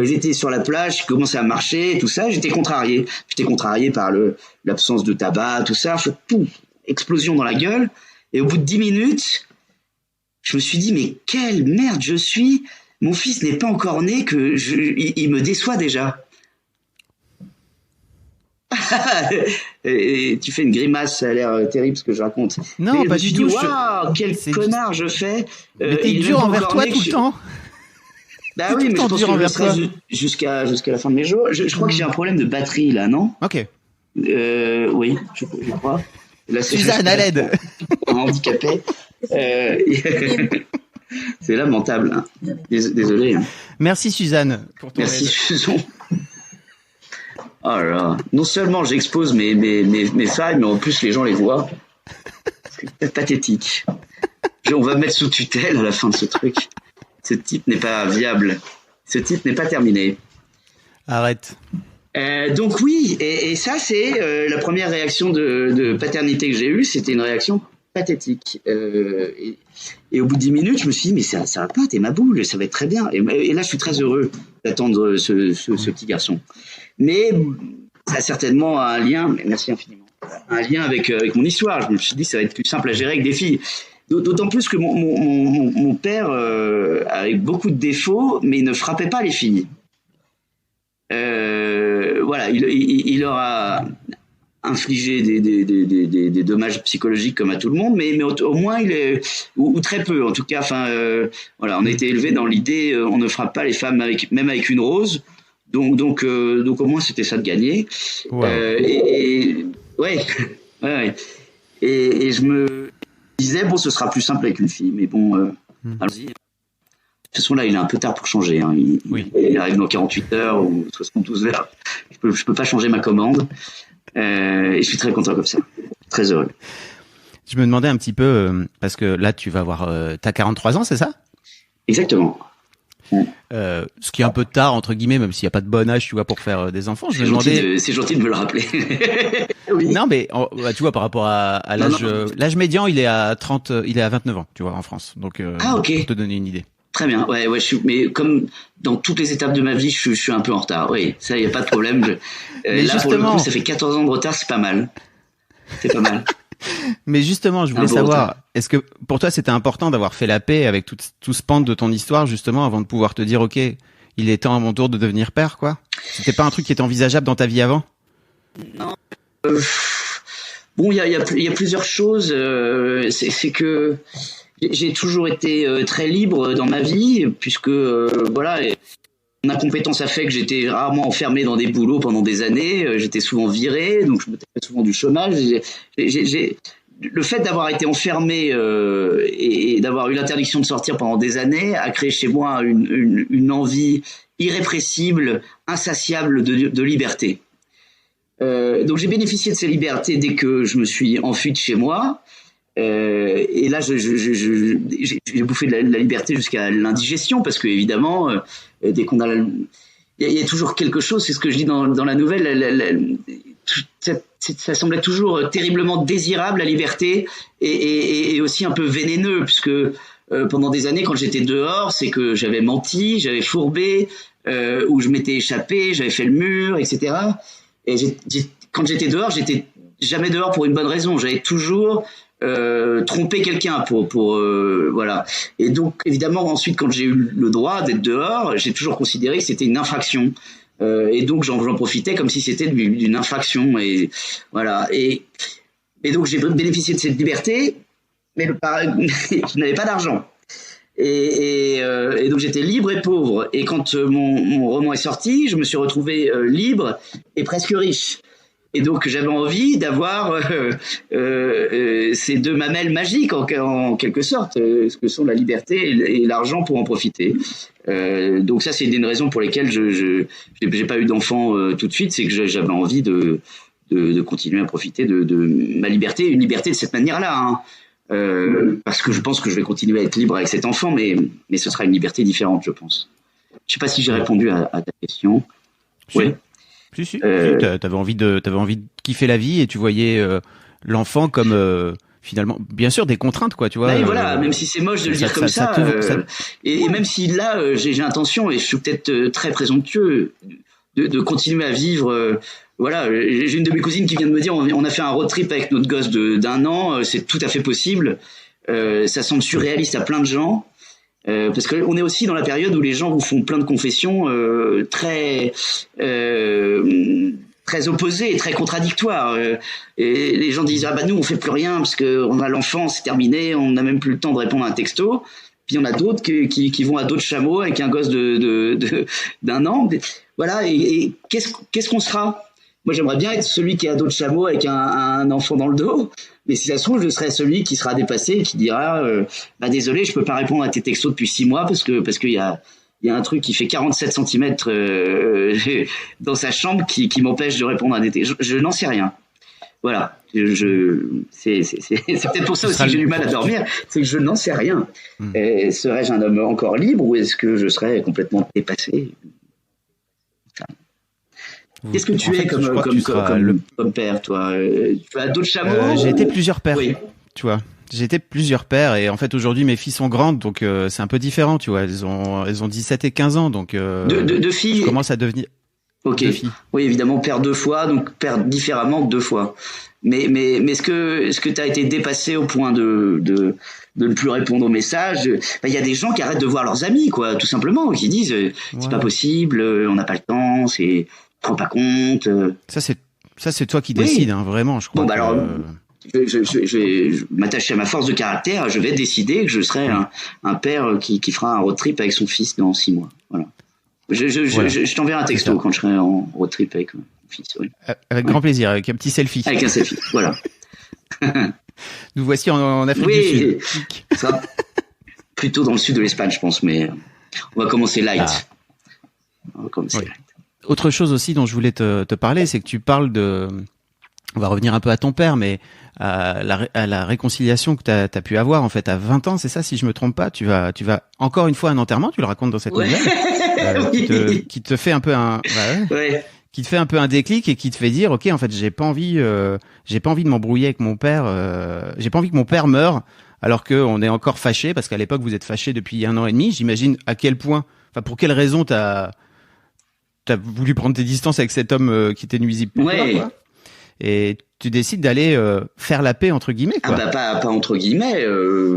Speaker 1: j'étais sur la plage, je commençais à marcher, tout ça, j'étais contrarié. J'étais contrarié par l'absence de tabac, tout ça. Explosion dans la gueule. Et au bout de 10 minutes, je me suis dit, mais quelle merde je suis. Mon fils n'est pas encore né, il me déçoit déjà. Et tu fais une grimace, ça a l'air terrible ce que je raconte.
Speaker 3: Non, pas du tout.
Speaker 1: Waouh, quel connard je fais.
Speaker 3: Mais t'es dur envers toi tout le temps.
Speaker 1: Bah oui, mais je pense que je le serai jusqu'à la fin de mes jours. Je crois que j'ai un problème de batterie là, non?
Speaker 3: Ok.
Speaker 1: Oui, je crois. Là,
Speaker 3: Suzanne, à l'aide.
Speaker 1: Handicapé. C'est lamentable. Hein. Désolé. Hein.
Speaker 3: Merci Suzanne pour ton
Speaker 1: Merci
Speaker 3: aide.
Speaker 1: Suzanne. Oh là là. Non seulement j'expose mes failles, mais en plus les gens les voient. C'est pathétique. On va me mettre sous tutelle à la fin de ce truc. Ce type n'est pas viable. Ce type n'est pas terminé.
Speaker 3: Arrête.
Speaker 1: Donc oui, et ça c'est la première réaction de paternité que j'ai eue, c'était une réaction pathétique. Et au bout de 10 minutes, je me suis dit, mais ça va pas, t'es ma boule, ça va être très bien. Et là, je suis très heureux d'attendre ce petit garçon. Mais ça a certainement un lien, merci infiniment, un lien avec mon histoire. Je me suis dit, ça va être plus simple à gérer avec des filles. D'autant plus que mon père avait beaucoup de défauts, mais il ne frappait pas les filles. Voilà, il leur a infligé des dommages psychologiques comme à tout le monde, mais au moins ou très peu en tout cas. Enfin, voilà, on a été élevé dans l'idée on ne frappe pas les femmes même avec une rose. Donc au moins c'était ça de gagner. Wow. Ouais. Et je me disais bon, ce sera plus simple avec une fille, mais bon, allons-y. De toute façon, là, il est un peu tard pour changer. Hein. Il arrive dans 48 heures ou 72 heures. Je peux pas changer ma commande. Et je suis très content comme ça. Très heureux.
Speaker 3: Je me demandais un petit peu, parce que là, tu vas avoir... t'as 43 ans, c'est ça?
Speaker 1: Exactement.
Speaker 3: Ce qui est un peu tard, entre guillemets, même s'il n'y a pas de bon âge, tu vois, pour faire des enfants. Je me demandais...
Speaker 1: C'est gentil de me le rappeler.
Speaker 3: Oui. Non, mais tu vois, par rapport à l'âge... l'âge médian, il est à 29 ans, tu vois, en France. Donc,
Speaker 1: ok.
Speaker 3: Pour te donner une idée.
Speaker 1: Très bien, ouais, mais comme dans toutes les étapes de ma vie, je suis un peu en retard. Oui, ça, il n'y a pas de problème. Là, justement... pour le coup, ça fait 14 ans de retard, c'est pas mal. C'est pas mal.
Speaker 3: Mais justement, je voulais savoir, est-ce que pour toi, c'était important d'avoir fait la paix avec tout ce pan de ton histoire, justement, avant de pouvoir te dire, ok, il est temps à mon tour de devenir père, quoi? C'était pas un truc qui était envisageable dans ta vie avant?
Speaker 1: Non. Bon, il y a plusieurs choses. C'est que j'ai toujours été très libre dans ma vie, puisque voilà, mon incompétence a fait que j'étais rarement enfermé dans des boulots pendant des années. J'étais souvent viré, donc je me tapais souvent du chômage. Le fait d'avoir été enfermé et d'avoir eu l'interdiction de sortir pendant des années a créé chez moi une envie irrépressible, insatiable de liberté. Donc j'ai bénéficié de ces libertés dès que je me suis enfui de chez moi. Et là, j'ai bouffé de la liberté jusqu'à l'indigestion, parce que évidemment, dès qu'on a, il y a toujours quelque chose. C'est ce que je dis dans la nouvelle. Ça semblait toujours terriblement désirable, la liberté, et aussi un peu vénéneux, puisque pendant des années, quand j'étais dehors, c'est que j'avais menti, j'avais fourbé, ou je m'étais échappé, j'avais fait le mur, etc. Et quand j'étais dehors, j'étais jamais dehors pour une bonne raison. J'avais toujours tromper quelqu'un pour voilà. Et donc évidemment ensuite, quand j'ai eu le droit d'être dehors, j'ai toujours considéré que c'était une infraction, et donc j'en profitais comme si c'était d'une infraction, et voilà. Et donc j'ai bénéficié de cette liberté, mais je n'avais pas d'argent, et donc j'étais libre et pauvre. Et quand mon roman est sorti, je me suis retrouvé libre et presque riche. Et donc j'avais envie d'avoir ces deux mamelles magiques en quelque sorte, ce que sont la liberté et l'argent, pour en profiter. Donc ça, c'est une raison pour lesquelles j'ai pas eu d'enfant tout de suite, c'est que j'avais envie de continuer à profiter de ma liberté, une liberté de cette manière-là, hein. Parce que je pense que je vais continuer à être libre avec cet enfant, mais ce sera une liberté différente, je pense. Je sais pas si j'ai répondu à ta question.
Speaker 3: Oui. Si. T'avais envie de kiffer la vie, et tu voyais l'enfant comme finalement, bien sûr, des contraintes, quoi, tu vois.
Speaker 1: Bah, voilà, même si c'est moche de le dire comme ça. Et même si là, j'ai l'intention, et je suis peut-être très présomptueux, de continuer à vivre. Voilà, j'ai une de mes cousines qui vient de me dire, on a fait un road trip avec notre gosse d'1 an, c'est tout à fait possible. Ça semble surréaliste à plein de gens. Parce qu'on est aussi dans la période où les gens vous font plein de confessions très opposées et très contradictoires. Et les gens disent, ah bah nous on fait plus rien parce que on a l'enfant, c'est terminé, on n'a même plus le temps de répondre à un texto. Puis on a d'autres qui vont à d'autres chameaux avec un gosse d'1 an. Voilà. Et qu'est-ce qu'on sera? Moi, j'aimerais bien être celui qui a d'autres chameaux avec un enfant dans le dos. Mais si ça se trouve, je serai celui qui sera dépassé et qui dira bah désolé, je peux pas répondre à tes textos depuis 6 mois parce qu'il y a un truc qui fait 47 cm dans sa chambre qui m'empêche de répondre à des textos. Je n'en sais rien. Voilà. C'est peut-être pour ça aussi que j'ai du mal à dormir, c'est que je n'en sais rien. Serais-je un homme encore libre, ou est-ce que je serais complètement dépassé? Qu'est-ce que tu es comme père, toi? Tu as d'autres chameaux?
Speaker 3: J'ai été plusieurs pères,
Speaker 1: oui.
Speaker 3: Tu vois. J'ai été plusieurs pères, et en fait aujourd'hui mes filles sont grandes, donc c'est un peu différent, tu vois. Elles ont 17 et 15 ans, donc
Speaker 1: deux filles.
Speaker 3: Je commence à devenir.
Speaker 1: Ok. Oui, évidemment, père 2 fois, donc père différemment 2 fois. Mais est-ce que tu as été dépassé au point de ne plus répondre aux messages? Il y a des gens qui arrêtent de voir leurs amis, quoi, tout simplement, qui disent c'est pas possible, on n'a pas le temps, c'est te rends pas compte.
Speaker 3: Ça c'est toi qui décides, hein, vraiment, je crois.
Speaker 1: Bon, bah alors, je m'attacher à ma force de caractère, je vais décider que je serai un père qui fera un road trip avec son fils dans 6 mois. Voilà. Je t'enverrai un texto quand je serai en road trip avec mon fils. Oui.
Speaker 3: Avec grand plaisir, avec un petit selfie.
Speaker 1: Avec un selfie, voilà.
Speaker 3: Nous voici en Afrique du Sud.
Speaker 1: Ça, plutôt dans le sud de l'Espagne, je pense, mais on va commencer light. On va commencer light.
Speaker 3: Autre chose aussi dont je voulais te parler, c'est que tu parles de... On va revenir un peu à ton père, mais à la réconciliation que tu as pu avoir en fait à 20 ans, c'est ça, si je me trompe pas. Tu vas encore une fois à un enterrement, tu le racontes dans cette nouvelle, qui te fait un peu qui te fait un peu un déclic, et qui te fait dire ok, en fait j'ai pas envie de m'embrouiller avec mon père, j'ai pas envie que mon père meure alors que on est encore fâchés, parce qu'à l'époque vous êtes fâchés depuis 1 an et demi. J'imagine à quel point, enfin pour quelle raison t'as voulu prendre tes distances avec cet homme qui était nuisible pour toi, quoi. Et tu décides d'aller faire la paix, entre guillemets, quoi.
Speaker 1: Ah bah pas entre guillemets,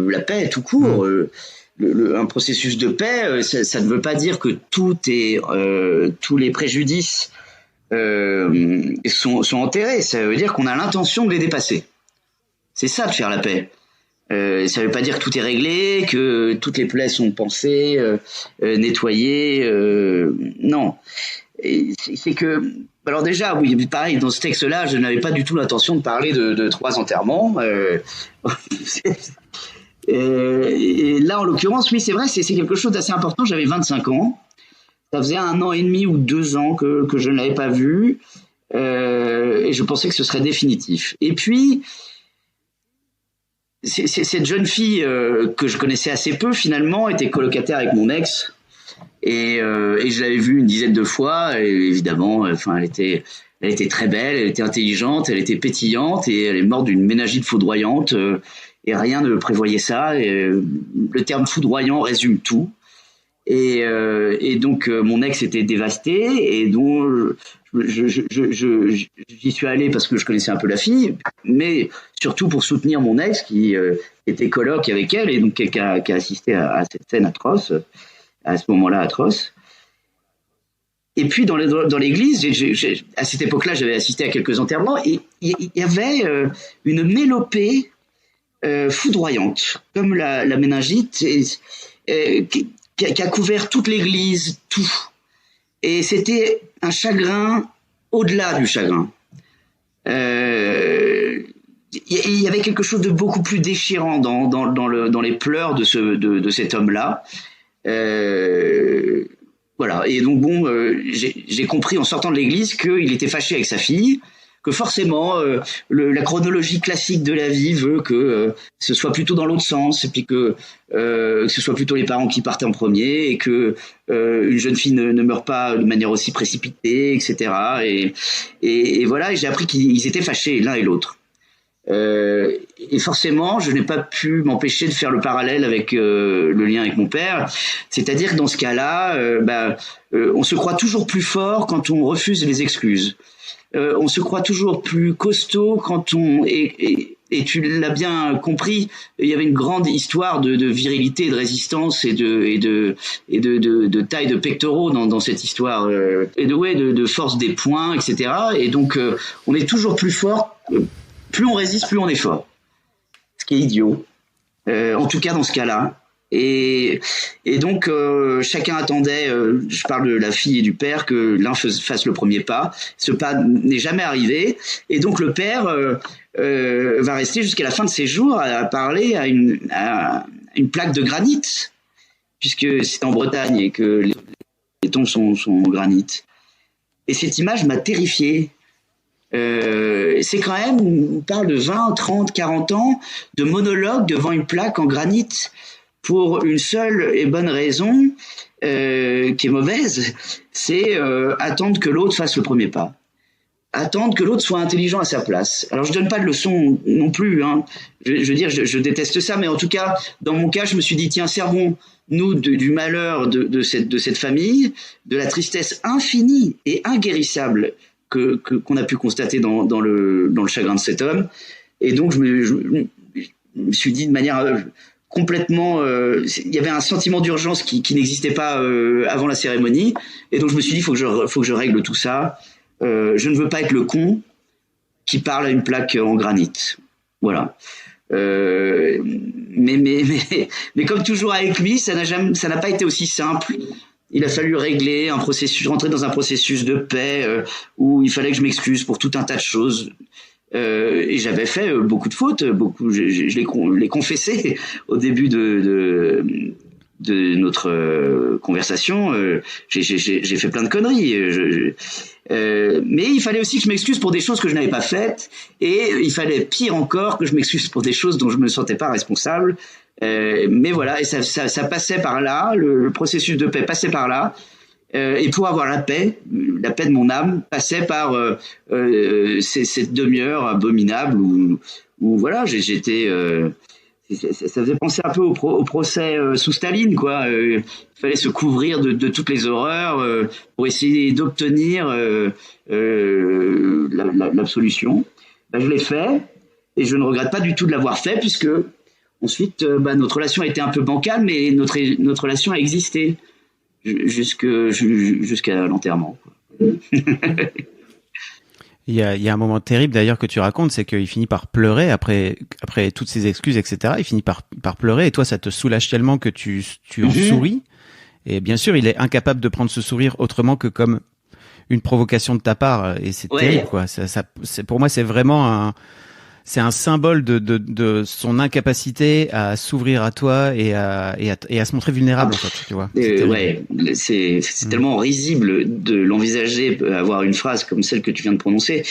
Speaker 1: la paix tout court. Un processus de paix, ça ne veut pas dire que tous les préjudices sont enterrés. Ça veut dire qu'on a l'intention de les dépasser. C'est ça de faire la paix. Ça veut pas dire que tout est réglé, que toutes les plaies sont pansées, nettoyées. Non. C'est que, alors déjà, oui, pareil, dans ce texte-là, je n'avais pas du tout l'intention de parler de 3 enterrements. Et là, en l'occurrence, oui, c'est vrai, c'est quelque chose d'assez important. J'avais 25 ans. Ça faisait 1 an et demi ou 2 ans que je ne l'avais pas vu. Et je pensais que ce serait définitif. Et puis, cette jeune fille que je connaissais assez peu, finalement, était colocataire avec mon ex. Et je l'avais vue une dizaine de fois. Et évidemment, enfin, elle était très belle, elle était intelligente, elle était pétillante. Et elle est morte d'une méningite foudroyante. Et rien ne prévoyait ça. Et, le terme foudroyant résume tout. Et donc mon ex était dévasté, et donc j'y suis allé parce que je connaissais un peu la fille, mais surtout pour soutenir mon ex qui était coloc avec elle, et donc qui a assisté à cette scène atroce, à ce moment-là atroce. Et puis dans l'église, à cette époque-là, j'avais assisté à quelques enterrements, et il y avait une mélopée foudroyante, comme la méningite, qui a couvert toute l'église, tout. Et c'était un chagrin au-delà du chagrin. Il y avait quelque chose de beaucoup plus déchirant dans les pleurs de cet homme-là. Voilà. Et donc bon, j'ai compris en sortant de l'église qu'il était fâché avec sa fille, que forcément la chronologie classique de la vie veut que ce soit plutôt dans l'autre sens, et puis que ce soit plutôt les parents qui partent en premier, et que une jeune fille ne meurt pas de manière aussi précipitée, etc. Et voilà, et j'ai appris qu'ils étaient fâchés l'un et l'autre. Et forcément, je n'ai pas pu m'empêcher de faire le parallèle avec le lien avec mon père. C'est-à-dire que dans ce cas-là, on se croit toujours plus fort quand on refuse les excuses. On se croit toujours plus costaud quand et tu l'as bien compris, il y avait une grande histoire de virilité, de résistance et de taille de pectoraux dans cette histoire, et de force des poings, etc. Et donc on est toujours plus fort, plus on résiste, plus on est fort. Ce qui est idiot, en tout cas dans ce cas-là. Et donc chacun attendait, je parle de la fille et du père, que l'un fasse le premier pas. Ce pas n'est jamais arrivé, et donc le père va rester jusqu'à la fin de ses jours à parler à une plaque de granit, puisque c'est en Bretagne et que les tombes sont en granit. Et cette image m'a terrifié. C'est quand même, on parle de 20, 30, 40 ans de monologue devant une plaque en granit, pour une seule et bonne raison, qui est mauvaise, c'est attendre que l'autre fasse le premier pas. Attendre que l'autre soit intelligent à sa place. Alors je donne pas de leçon non plus, hein. Je veux dire, je déteste ça, mais en tout cas, dans mon cas, je me suis dit, tiens, servons-nous du malheur de cette famille, de la tristesse infinie et inguérissable qu'on a pu constater dans le chagrin de cet homme. Et donc je me suis dit de manière complètement, il y avait un sentiment d'urgence qui n'existait pas avant la cérémonie, et donc je me suis dit faut que je règle tout ça. Je ne veux pas être le con qui parle à une plaque en granit. Voilà. Mais comme toujours avec lui, ça n'a pas été aussi simple. Il a fallu régler rentrer dans un processus de paix où il fallait que je m'excuse pour tout un tas de choses. Et j'avais fait beaucoup de fautes, je l'ai confessé au début de notre conversation. J'ai fait plein de conneries. Mais il fallait aussi que je m'excuse pour des choses que je n'avais pas faites, et il fallait pire encore que je m'excuse pour des choses dont je me sentais pas responsable. Mais voilà, et ça passait par là, le processus de paix passait par là. Et pour avoir la paix de mon âme passait par cette demi-heure abominable où voilà, j'étais ça faisait penser un peu au procès sous Staline, quoi. Il fallait se couvrir de toutes les horreurs pour essayer d'obtenir l'absolution. Je l'ai fait, et je ne regrette pas du tout de l'avoir fait, puisque ensuite notre relation a été un peu bancale, mais notre relation a existé jusqu'à l'enterrement, quoi.
Speaker 4: Il y a un moment terrible d'ailleurs que tu racontes, c'est qu'il finit par pleurer après toutes ces excuses, etc. Il finit par pleurer et toi, ça te soulage tellement que tu en souris. Et bien sûr, il est incapable de prendre ce sourire autrement que comme une provocation de ta part. Et c'est terrible, quoi. Pour moi, c'est vraiment c'est un symbole de son incapacité à s'ouvrir à toi et à se montrer vulnérable, en fait, tu vois.
Speaker 1: C'est tellement risible de l'envisager, avoir une phrase comme celle que tu viens de prononcer.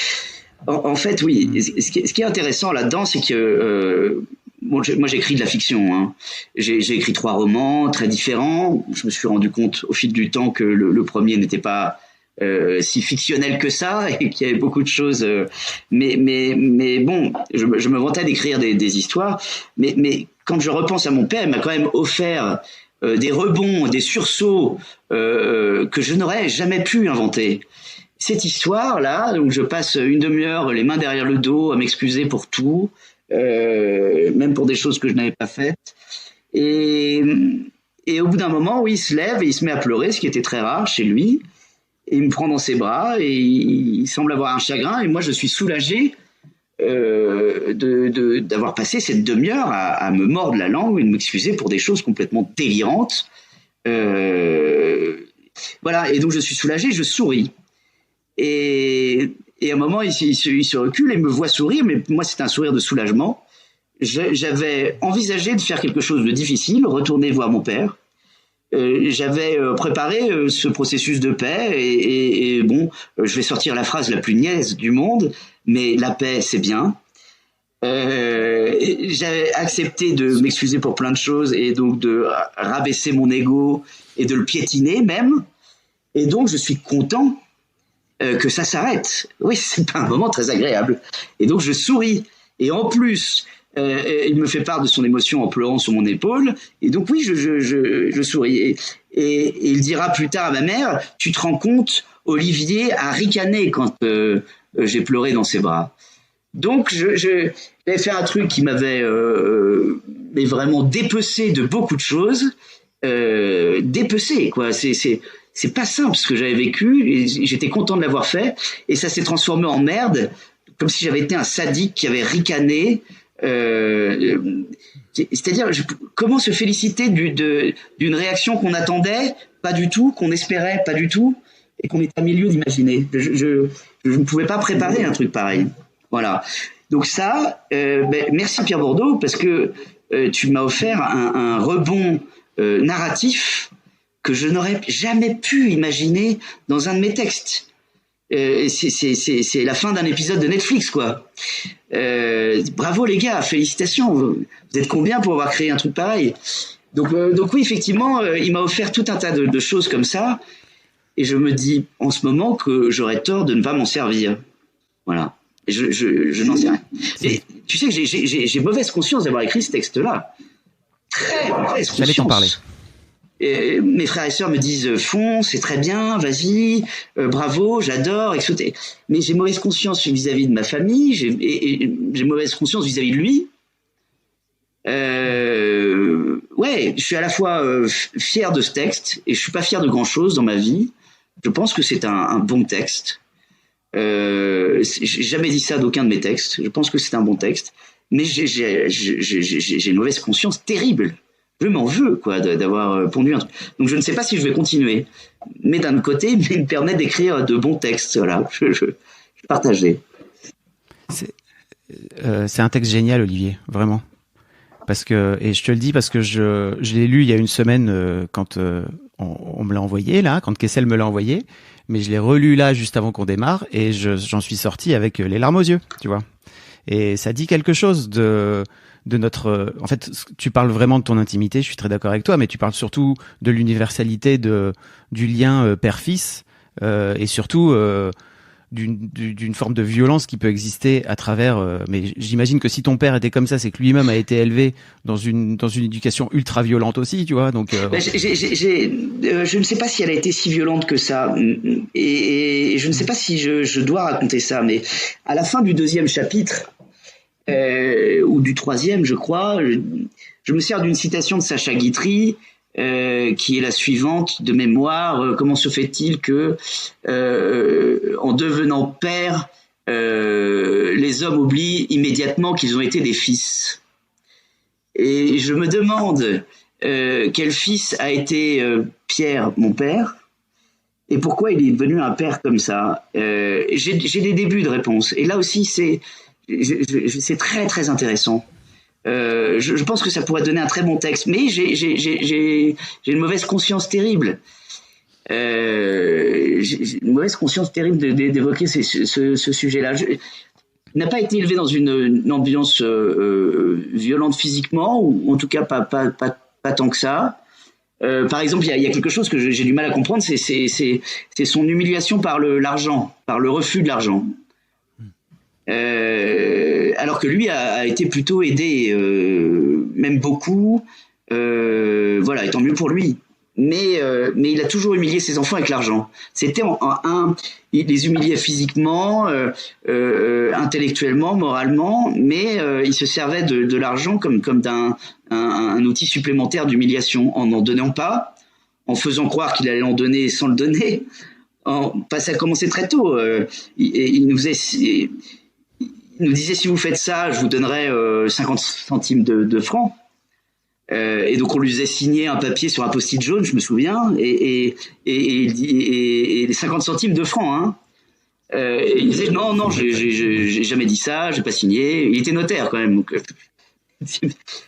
Speaker 1: En fait, oui. Ce qui est intéressant là-dedans, c'est que moi, j'écris de la fiction. Hein. J'ai écrit 3 romans très différents. Je me suis rendu compte au fil du temps que le premier n'était pas si fictionnel que ça et qu'il y avait beaucoup de choses. Mais bon, je me vantais d'écrire des histoires. Mais quand je repense à mon père, il m'a quand même offert des rebonds, des sursauts que je n'aurais jamais pu inventer. Cette histoire-là, où je passe une demi-heure les mains derrière le dos à m'excuser pour tout, même pour des choses que je n'avais pas faites. Et au bout d'un moment, oui, il se lève et il se met à pleurer, ce qui était très rare chez lui. Et il me prend dans ses bras et il semble avoir un chagrin. Et moi, je suis soulagé d'avoir passé cette demi-heure à me mordre la langue et de m'excuser pour des choses complètement délirantes. Voilà. Et donc, je suis soulagé, je souris. Et à un moment, il se recule et me voit sourire. Mais moi, c'est un sourire de soulagement. J'avais envisagé de faire quelque chose de difficile, retourner voir mon père. J'avais préparé ce processus de paix et bon, je vais sortir la phrase la plus niaise du monde, mais la paix, c'est bien. J'avais accepté de m'excuser pour plein de choses et donc de rabaisser mon ego et de le piétiner même. Et donc, je suis content que ça s'arrête. Oui, c'est pas un moment très agréable. Et donc, je souris. Et en plus, il me fait part de son émotion en pleurant sur mon épaule. Et donc, oui, je souris. Et il dira plus tard à ma mère, tu te rends compte, Olivier a ricané quand j'ai pleuré dans ses bras. Donc, j'avais fait un truc qui m'avait mais vraiment dépecé de beaucoup de choses. Dépecé, quoi. C'est pas simple ce que j'avais vécu. Et j'étais content de l'avoir fait. Et ça s'est transformé en merde, comme si j'avais été un sadique qui avait ricané. C'est-à-dire, comment se féliciter d'une réaction qu'on attendait, pas du tout, qu'on espérait, pas du tout, et qu'on est à milieu d'imaginer. Je ne pouvais pas préparer un truc pareil. Voilà. Donc ça, merci Pierre Bourdeau, parce que tu m'as offert un rebond narratif que je n'aurais jamais pu imaginer dans un de mes textes. C'est la fin d'un épisode de Netflix, quoi. Bravo les gars, félicitations. Vous êtes combien pour avoir créé un truc pareil? Donc oui, effectivement, il m'a offert tout un tas de choses comme ça, et je me dis en ce moment que j'aurais tort de ne pas m'en servir. Voilà. Et je n'en sais rien. Et tu sais que j'ai mauvaise conscience d'avoir écrit ce texte-là. Très mauvaise conscience.
Speaker 4: J'allais t'en parler.
Speaker 1: Et mes frères et sœurs me disent fonce, c'est très bien, vas-y, bravo, j'adore, etc. Mais j'ai mauvaise conscience vis-à-vis de ma famille, j'ai mauvaise conscience vis-à-vis de lui. Ouais, je suis à la fois fier de ce texte et je suis pas fier de grand-chose dans ma vie. Je pense que c'est un bon texte. J'ai jamais dit ça d'aucun de mes textes. Je pense que c'est un bon texte, mais j'ai une mauvaise conscience terrible. Je m'en veux, quoi, d'avoir pondu un truc. Donc je ne sais pas si je vais continuer. Mais d'un autre côté, il me permet d'écrire de bons textes. Voilà, je partageais.
Speaker 4: C'est un texte génial, Olivier, vraiment. Parce que, et je te le dis parce que je l'ai lu il y a une semaine quand on me l'a envoyé, là, quand Kessel me l'a envoyé. Mais je l'ai relu là, juste avant qu'on démarre, et j'en suis sorti avec les larmes aux yeux, tu vois. Et ça dit quelque chose de notre, en fait, tu parles vraiment de ton intimité, je suis très d'accord avec toi, mais tu parles surtout de l'universalité du lien père-fils, et surtout d'une forme de violence qui peut exister à travers, mais j'imagine que si ton père était comme ça, c'est que lui-même a été élevé dans une éducation ultra violente aussi, tu vois, donc
Speaker 1: je ne sais pas si elle a été si violente que ça, et je ne sais pas si je dois raconter ça, mais à la fin du 2e chapitre, ou du 3e, je crois, je me sers d'une citation de Sacha Guitry, qui est la suivante de mémoire. Comment se fait-il que, en devenant père, les hommes oublient immédiatement qu'ils ont été des fils. Et je me demande quel fils a été Pierre, mon père, et pourquoi il est devenu un père comme ça. J'ai des débuts de réponse. Et là aussi, c'est très très intéressant. Je pense que ça pourrait donner un très bon texte, mais j'ai une mauvaise conscience terrible. J'ai une mauvaise conscience terrible d'évoquer ce sujet-là. Il n'a pas été élevé dans une ambiance violente physiquement, ou en tout cas pas tant que ça. Par exemple, il y a quelque chose que j'ai du mal à comprendre, c'est son humiliation par l'argent, par le refus de l'argent. Alors que lui a été plutôt aidé, même beaucoup. Voilà, et tant mieux pour lui. Mais il a toujours humilié ses enfants avec l'argent. C'était il les humiliait physiquement, intellectuellement, moralement, mais il se servait de l'argent comme d'un un outil supplémentaire d'humiliation, en n'en donnant pas, en faisant croire qu'il allait en donner sans le donner. Ça a commencé très tôt. Il nous disait, si vous faites ça, je vous donnerai 50 centimes de francs. Et donc on lui faisait signer un papier sur un post-it jaune, je me souviens, et les 50 centimes de francs. Hein. Et il disait non, j'ai jamais dit ça, j'ai pas signé. Il était notaire quand même. Donc,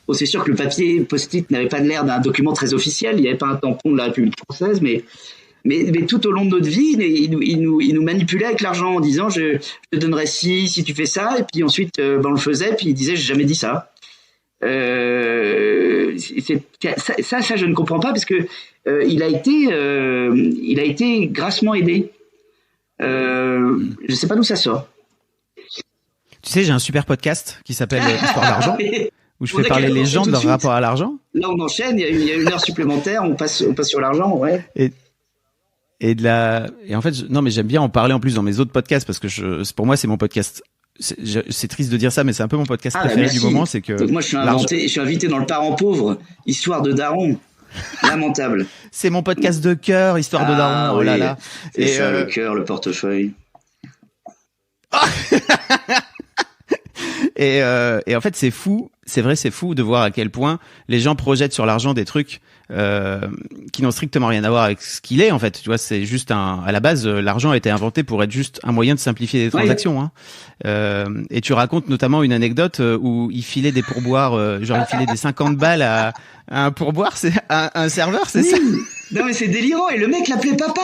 Speaker 1: bon, c'est sûr que le papier post-it n'avait pas l'air d'un document très officiel. Il n'y avait pas un tampon de la République française, mais tout au long de notre vie, il nous manipulait avec l'argent en disant je te donnerai si tu fais ça, et puis ensuite on le faisait, puis il disait j'ai jamais dit ça. Ça je ne comprends pas, parce que il a été grassement aidé. Je sais pas d'où ça sort.
Speaker 4: Tu sais, j'ai un super podcast qui s'appelle Histoire d'argent, où je fais parler les gens de leur rapport à l'argent.
Speaker 1: Là, on enchaîne. Il y a une heure supplémentaire. On passe sur l'argent, ouais.
Speaker 4: Et en fait, non, mais j'aime bien en parler en plus dans mes autres podcasts, parce que pour moi, c'est mon podcast. C'est triste de dire ça, mais c'est un peu mon podcast préféré du moment. C'est que
Speaker 1: donc moi, je suis invité dans le Parent Pauvre, Histoire de daron. Lamentable.
Speaker 4: C'est mon podcast de cœur, Histoire de daron.
Speaker 1: Oui,
Speaker 4: oh là là.
Speaker 1: C'est ça, le cœur, le portefeuille.
Speaker 4: Et en fait, c'est fou. C'est vrai, c'est fou de voir à quel point les gens projettent sur l'argent des trucs qui n'ont strictement rien à voir avec ce qu'il est. En fait, tu vois, c'est juste à la base, l'argent a été inventé pour être juste un moyen de simplifier les transactions.
Speaker 1: Oui.
Speaker 4: Hein. Et tu racontes notamment une anecdote où il filait des pourboires, genre il filait des 50 balles à un pourboire, c'est un serveur, c'est ça?
Speaker 1: Non mais c'est délirant, et le mec l'appelait papa.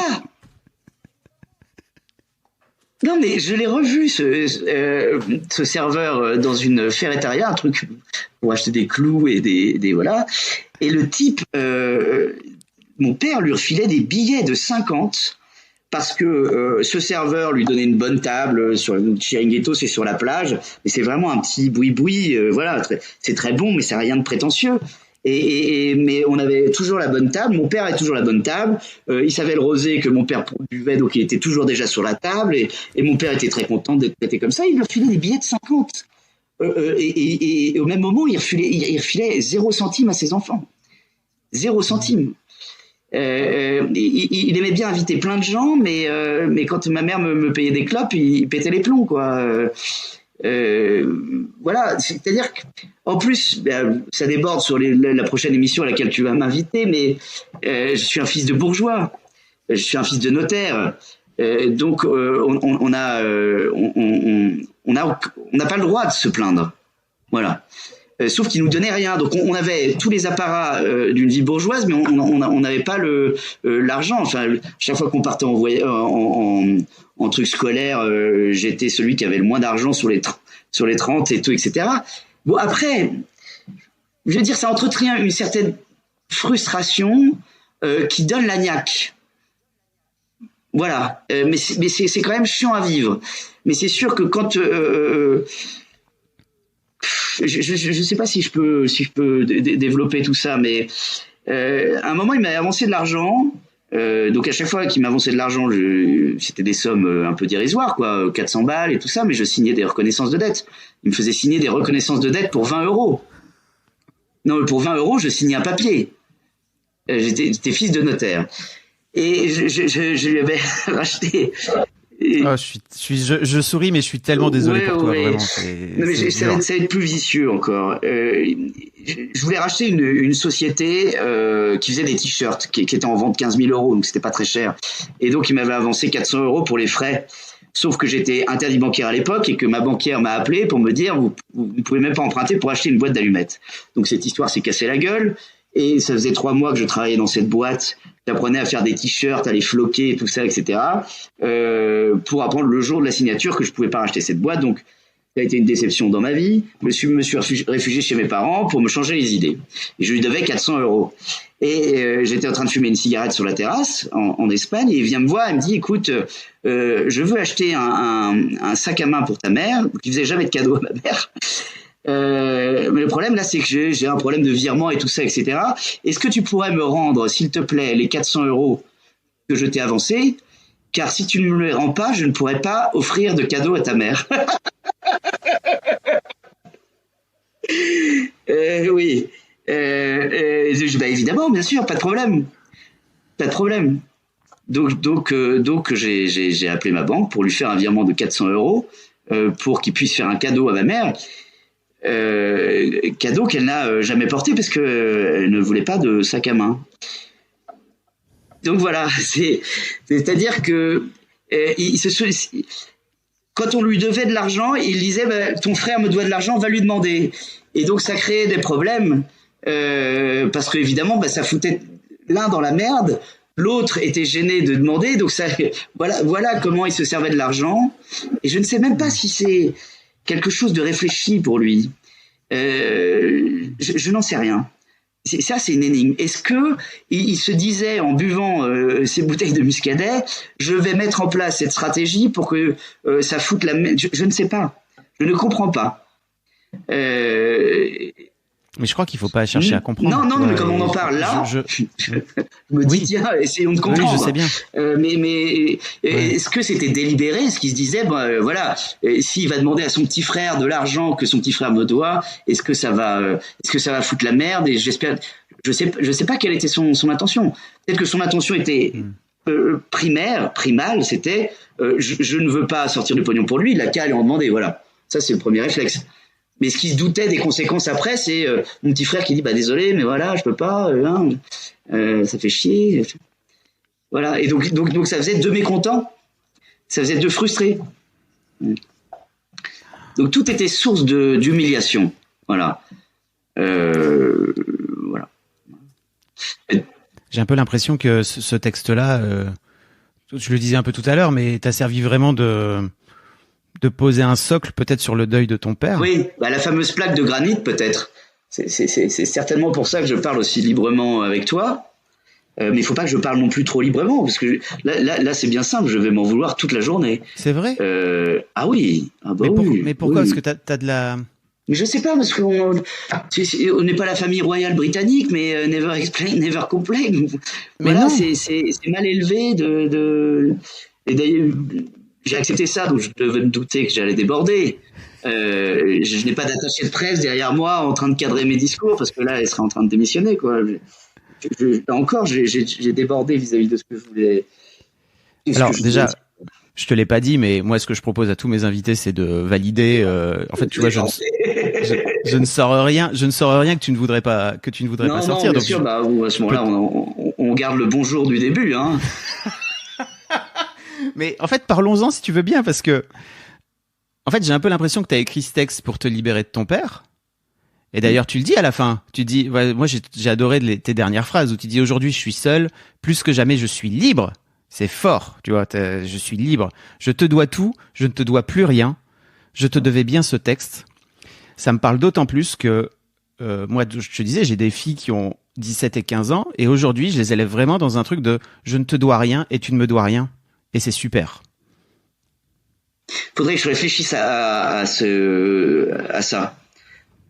Speaker 1: Non mais je l'ai revu ce serveur dans une ferreteria, un truc pour acheter des clous et des voilà. Et le type, mon père lui refilait des billets de 50 parce que ce serveur lui donnait une bonne table sur le Chiringuito, c'est sur la plage, mais c'est vraiment un petit boui-boui, voilà, c'est très bon, mais c'est rien de prétentieux. Mais on avait toujours la bonne table. Mon père avait toujours la bonne table. Il savait le rosé que mon père buvait, donc il était toujours déjà sur la table. Et mon père était très content d'être traité comme ça. Il leur filait des billets de 50. Et au même moment, il refilait 0 centime à ses enfants. 0 centime. Il aimait bien inviter plein de gens, mais quand ma mère me payait des clopes, il pétait les plombs, quoi. Voilà, c'est-à-dire qu'en plus, ça déborde sur la prochaine émission à laquelle tu vas m'inviter, mais je suis un fils de bourgeois, je suis un fils de notaire, donc on n'a pas le droit de se plaindre, voilà. Sauf qu'ils nous donnaient rien, donc on avait tous les apparats d'une vie bourgeoise, mais on n'avait pas l'argent. Enfin, chaque fois qu'on partait en truc scolaire, j'étais celui qui avait le moins d'argent sur les 30 et tout, etc. Bon, après, je veux dire, ça entretient une certaine frustration qui donne la niaque. Voilà, mais c'est quand même chiant à vivre. Mais c'est sûr que quand je sais pas si je peux développer tout ça, mais à un moment il m'a avancé de l'argent, donc à chaque fois qu'il m'avançait de l'argent, c'était des sommes un peu dérisoires, quoi, 400 balles et tout ça, mais je signais des reconnaissances de dette. Il me faisait signer des reconnaissances de dette pour 20 €. Non, mais pour 20 € je signais un papier. J'étais fils de notaire. Et je lui avais racheté
Speaker 4: Je souris, mais je suis tellement désolé pour toi, vraiment.
Speaker 1: Non, mais ça va être plus vicieux encore. Je voulais racheter une société qui faisait des t-shirts, qui était en vente 15 000 €, donc c'était pas très cher. Et donc, il m'avait avancé 400 € pour les frais. Sauf que j'étais interdit bancaire à l'époque et que ma banquière m'a appelé pour me dire vous ne pouvez même pas emprunter pour acheter une boîte d'allumettes. Donc cette histoire s'est cassée la gueule et ça faisait 3 mois que je travaillais dans cette boîte. J'apprenais à faire des t-shirts, à les floquer, tout ça, etc. Pour apprendre le jour de la signature que je pouvais pas racheter cette boîte. Donc ça a été une déception dans ma vie. Je me suis réfugié chez mes parents pour me changer les idées. Et je lui devais 400 €. Et j'étais en train de fumer une cigarette sur la terrasse en Espagne et il vient me voir et me dit écoute, je veux acheter un sac à main pour ta mère, qui faisait jamais de cadeau à ma mère. Mais le problème là, c'est que j'ai un problème de virement et tout ça, etc. Est-ce que tu pourrais me rendre, s'il te plaît, les 400 € que je t'ai avancés? Car si tu ne me les rends pas, je ne pourrai pas offrir de cadeau à ta mère. Oui. Bah évidemment, bien sûr, pas de problème. Donc j'ai appelé ma banque pour lui faire un virement de 400 € pour qu'il puisse faire un cadeau à ma mère. Cadeau qu'elle n'a jamais porté parce qu'elle ne voulait pas de sac à main. Donc voilà, c'est-à-dire que quand on lui devait de l'argent, il disait bah, ton frère me doit de l'argent, va lui demander. Et donc ça créait des problèmes parce que évidemment bah, ça foutait l'un dans la merde, l'autre était gêné de demander. Donc ça, voilà comment il se servait de l'argent. Et je ne sais même pas si c'est quelque chose de réfléchi pour lui. Je n'en sais rien. C'est une énigme. Est-ce que il se disait en buvant ces bouteilles de muscadet, je vais mettre en place cette stratégie pour que ça foute la merde. Je ne sais pas. Je ne comprends pas.
Speaker 4: Mais je crois qu'il faut pas chercher à comprendre.
Speaker 1: Non, mais comme on en parle là, je me dis tiens, essayons de comprendre.
Speaker 4: Oui, je sais bien.
Speaker 1: Mais est-ce que c'était délibéré? Est-ce qu'il se disait voilà, s'il va demander à son petit frère de l'argent que son petit frère me doit, est-ce que ça va foutre la merde? Et j'espère, je sais pas quelle était son intention. Peut-être que son intention était primale, c'était je ne veux pas sortir du pognon pour lui, il a qu'à aller en demander. Voilà, ça c'est le premier réflexe. Mais ce qui se doutait des conséquences après, c'est mon petit frère qui dit bah désolé, mais voilà, je peux pas, ça fait chier. Voilà, et donc ça faisait 2 mécontents, ça faisait 2 frustrés. Donc tout était source d'humiliation. Voilà. Voilà.
Speaker 4: J'ai un peu l'impression que ce texte-là, je le disais un peu tout à l'heure, mais t'as servi vraiment de poser un socle peut-être sur le deuil de ton père.
Speaker 1: Oui, bah la fameuse plaque de granit peut-être. C'est certainement pour ça que je parle aussi librement avec toi. Mais il faut pas que je parle non plus trop librement parce que là c'est bien simple, je vais m'en vouloir toute la journée.
Speaker 4: C'est vrai.
Speaker 1: Ah oui. Ah bah
Speaker 4: mais pourquoi?
Speaker 1: Oui.
Speaker 4: Parce que t'as de la.
Speaker 1: Mais je sais pas parce qu'on n'est pas la famille royale britannique, mais never explain, never complain.
Speaker 4: Mais
Speaker 1: voilà,
Speaker 4: non.
Speaker 1: c'est mal élevé et d'ailleurs. J'ai accepté ça, donc je devais me douter que j'allais déborder. Je n'ai pas d'attaché de presse derrière moi en train de cadrer mes discours, parce que là, elle serait en train de démissionner, quoi. Là encore, j'ai débordé vis-à-vis de ce que je voulais.
Speaker 4: Alors, déjà, je te l'ai pas dit, mais moi, ce que je propose à tous mes invités, c'est de valider. En fait, tu vois, je ne sors rien que tu ne voudrais pas sortir.
Speaker 1: Bien
Speaker 4: donc
Speaker 1: sûr, à ce moment-là, on garde le bonjour du début, hein.
Speaker 4: Mais en fait, parlons-en si tu veux bien, parce que en fait, j'ai un peu l'impression que tu as écrit ce texte pour te libérer de ton père. Et d'ailleurs, tu le dis à la fin. Tu dis, ouais, moi, j'ai adoré tes dernières phrases où tu dis aujourd'hui, je suis seul, plus que jamais, je suis libre. C'est fort, tu vois. Je suis libre. Je te dois tout, je ne te dois plus rien. Je te devais bien ce texte. Ça me parle d'autant plus que moi, je te disais, j'ai des filles qui ont 17 et 15 ans, et aujourd'hui, je les élève vraiment dans un truc de je ne te dois rien et tu ne me dois rien. Et c'est super.
Speaker 1: Faudrait que je réfléchisse à ça.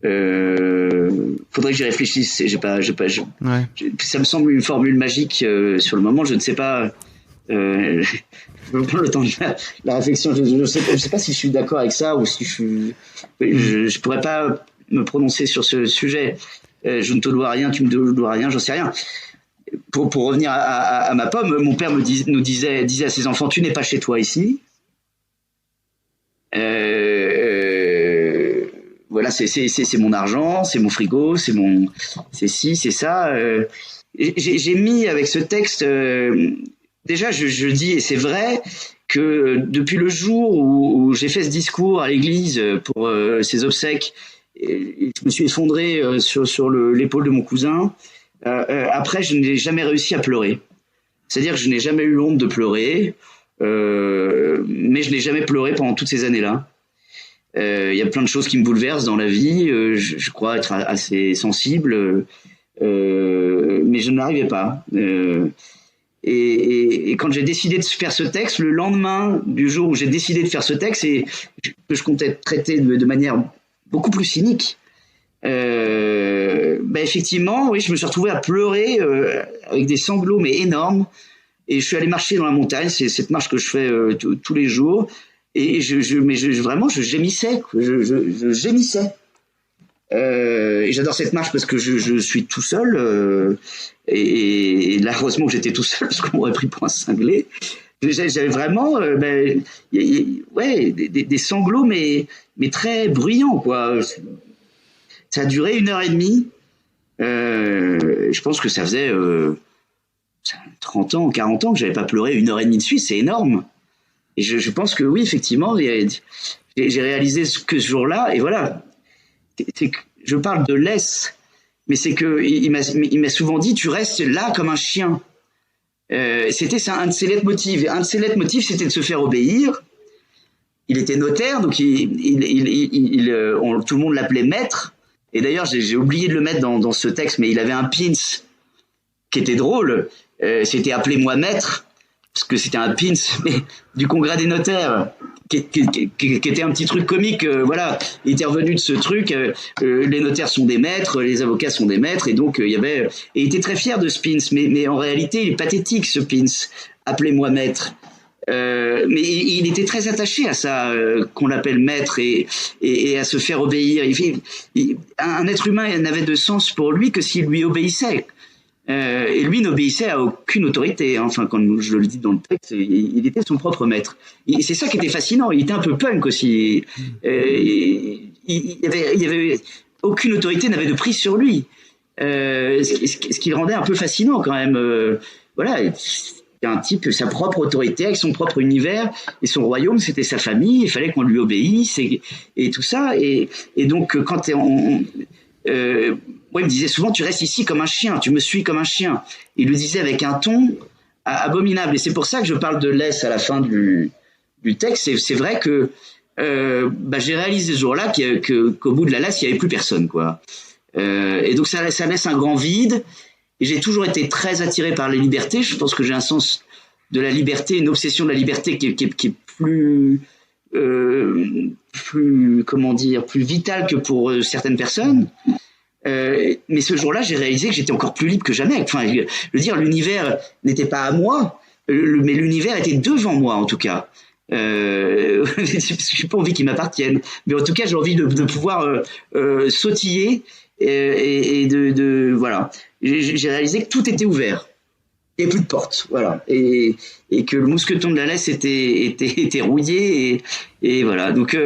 Speaker 1: Faudrait que j'y réfléchisse.
Speaker 4: Ouais.
Speaker 1: Ça me semble une formule magique sur le moment. Je ne sais pas. Je vais prendre le temps de la réflexion. Je sais pas si je suis d'accord avec ça ou si je pourrais pas me prononcer sur ce sujet. Je ne te dois rien, tu me dois rien, j'en sais rien. Pour revenir à ma pomme, mon père nous disait à ses enfants, tu n'es pas chez toi ici. Voilà, c'est mon argent, c'est mon frigo, c'est ci, c'est ça. J'ai mis avec ce texte, déjà je dis, et c'est vrai, que depuis le jour où j'ai fait ce discours à l'église pour ses obsèques, et je me suis effondré sur l'épaule de mon cousin. Après, je n'ai jamais réussi à pleurer. C'est-à-dire que je n'ai jamais eu honte de pleurer, mais je n'ai jamais pleuré pendant toutes ces années-là. Y a plein de choses qui me bouleversent dans la vie. Je crois être assez sensible, mais je n'arrivais pas. Et quand j'ai décidé de faire ce texte, le lendemain du jour où j'ai décidé de faire ce texte, et que je comptais traiter de manière beaucoup plus cynique, effectivement, oui, je me suis retrouvé à pleurer avec des sanglots mais énormes. Et je suis allé marcher dans la montagne. C'est cette marche que je fais tous les jours. Et vraiment, je gémissais. Je gémissais. Et j'adore cette marche parce que je suis tout seul. Et là, heureusement que j'étais tout seul parce qu'on m'aurait pris pour un cinglé. J'avais vraiment des sanglots, mais très bruyants, quoi. Ça a duré 1h30. Je pense que ça faisait 30 ans, 40 ans que j'avais pas pleuré 1h30 de suite. C'est énorme. Et je pense que oui, effectivement, j'ai réalisé que ce jour-là, et voilà, c'est que je parle de laisse, mais c'est que il m'a souvent dit, tu restes là comme un chien. C'était ça, un de ses leitmotivs. Et un de ses leitmotivs, c'était de se faire obéir. Il était notaire, donc tout le monde l'appelait maître. Et d'ailleurs, j'ai oublié de le mettre dans ce texte, mais il avait un pins qui était drôle. C'était appelez-moi maître, parce que c'était un pins mais du congrès des notaires, qui était un petit truc comique. Voilà, il était revenu de ce truc. Les notaires sont des maîtres, les avocats sont des maîtres, et donc et il était très fier de ce pins, mais en réalité, il est pathétique ce pins. Appelez-moi maître. Mais il était très attaché à ça, qu'on l'appelle maître, et à se faire obéir. Un être humain n'avait de sens pour lui que s'il lui obéissait. Et lui n'obéissait à aucune autorité. Enfin, quand je le dis dans le texte, il était son propre maître. Et c'est ça qui était fascinant. Il était un peu punk aussi. Il y avait aucune autorité n'avait de prise sur lui. Ce qui le rendait un peu fascinant quand même. Voilà. Un type, sa propre autorité, avec son propre univers, et son royaume, c'était sa famille, il fallait qu'on lui obéisse, et tout ça. Et donc, quand il me disait souvent, tu restes ici comme un chien, tu me suis comme un chien. Il le disait avec un ton abominable. Et c'est pour ça que je parle de laisse à la fin du texte. C'est vrai que j'ai réalisé ce jour-là qu'au bout de la laisse, il n'y avait plus personne, quoi. Et donc, ça laisse un grand vide. Et j'ai toujours été très attiré par les libertés. Je pense que j'ai un sens de la liberté, une obsession de la liberté qui est plus comment dire, plus vitale que pour certaines personnes. Mais ce jour-là, j'ai réalisé que j'étais encore plus libre que jamais. Enfin, je veux dire, l'univers n'était pas à moi, mais l'univers était devant moi, en tout cas. Parce que j'ai pas envie qu'il m'appartienne. Mais en tout cas, j'ai envie de pouvoir sautiller et voilà. J'ai réalisé que tout était ouvert. Il n'y avait plus de porte, voilà. Et que le mousqueton de la laisse était rouillé, et voilà. Donc,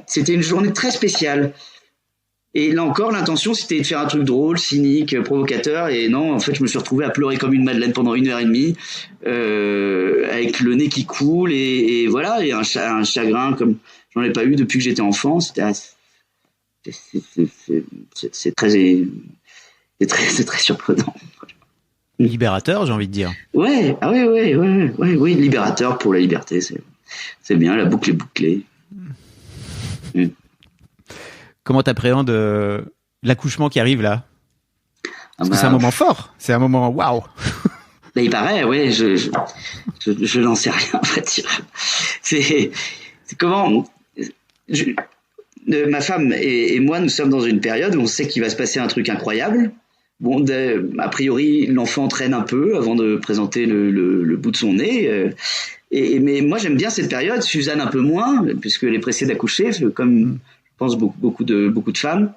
Speaker 1: c'était une journée très spéciale. Et là encore, l'intention, c'était de faire un truc drôle, cynique, provocateur. Et non, en fait, je me suis retrouvé à pleurer comme une madeleine pendant 1h30, avec le nez qui coule, et voilà, et un chagrin comme j'en ai pas eu depuis que j'étais enfant. C'est très surprenant.
Speaker 4: Libérateur, j'ai envie de dire.
Speaker 1: Oui, libérateur pour la liberté, c'est bien, la boucle est bouclée.
Speaker 4: Comment t'appréhendes l'accouchement qui arrive là? Parce que c'est un moment fort, c'est un moment waouh.
Speaker 1: Il paraît, ouais, je n'en sais rien, en fait. C'est comment ma femme et moi, nous sommes dans une période où on sait qu'il va se passer un truc incroyable. Bon, a priori, l'enfant traîne un peu avant de présenter le bout de son nez. Mais moi, j'aime bien cette période. Suzanne un peu moins, puisqu'elle est pressée d'accoucher, comme je pense beaucoup de femmes.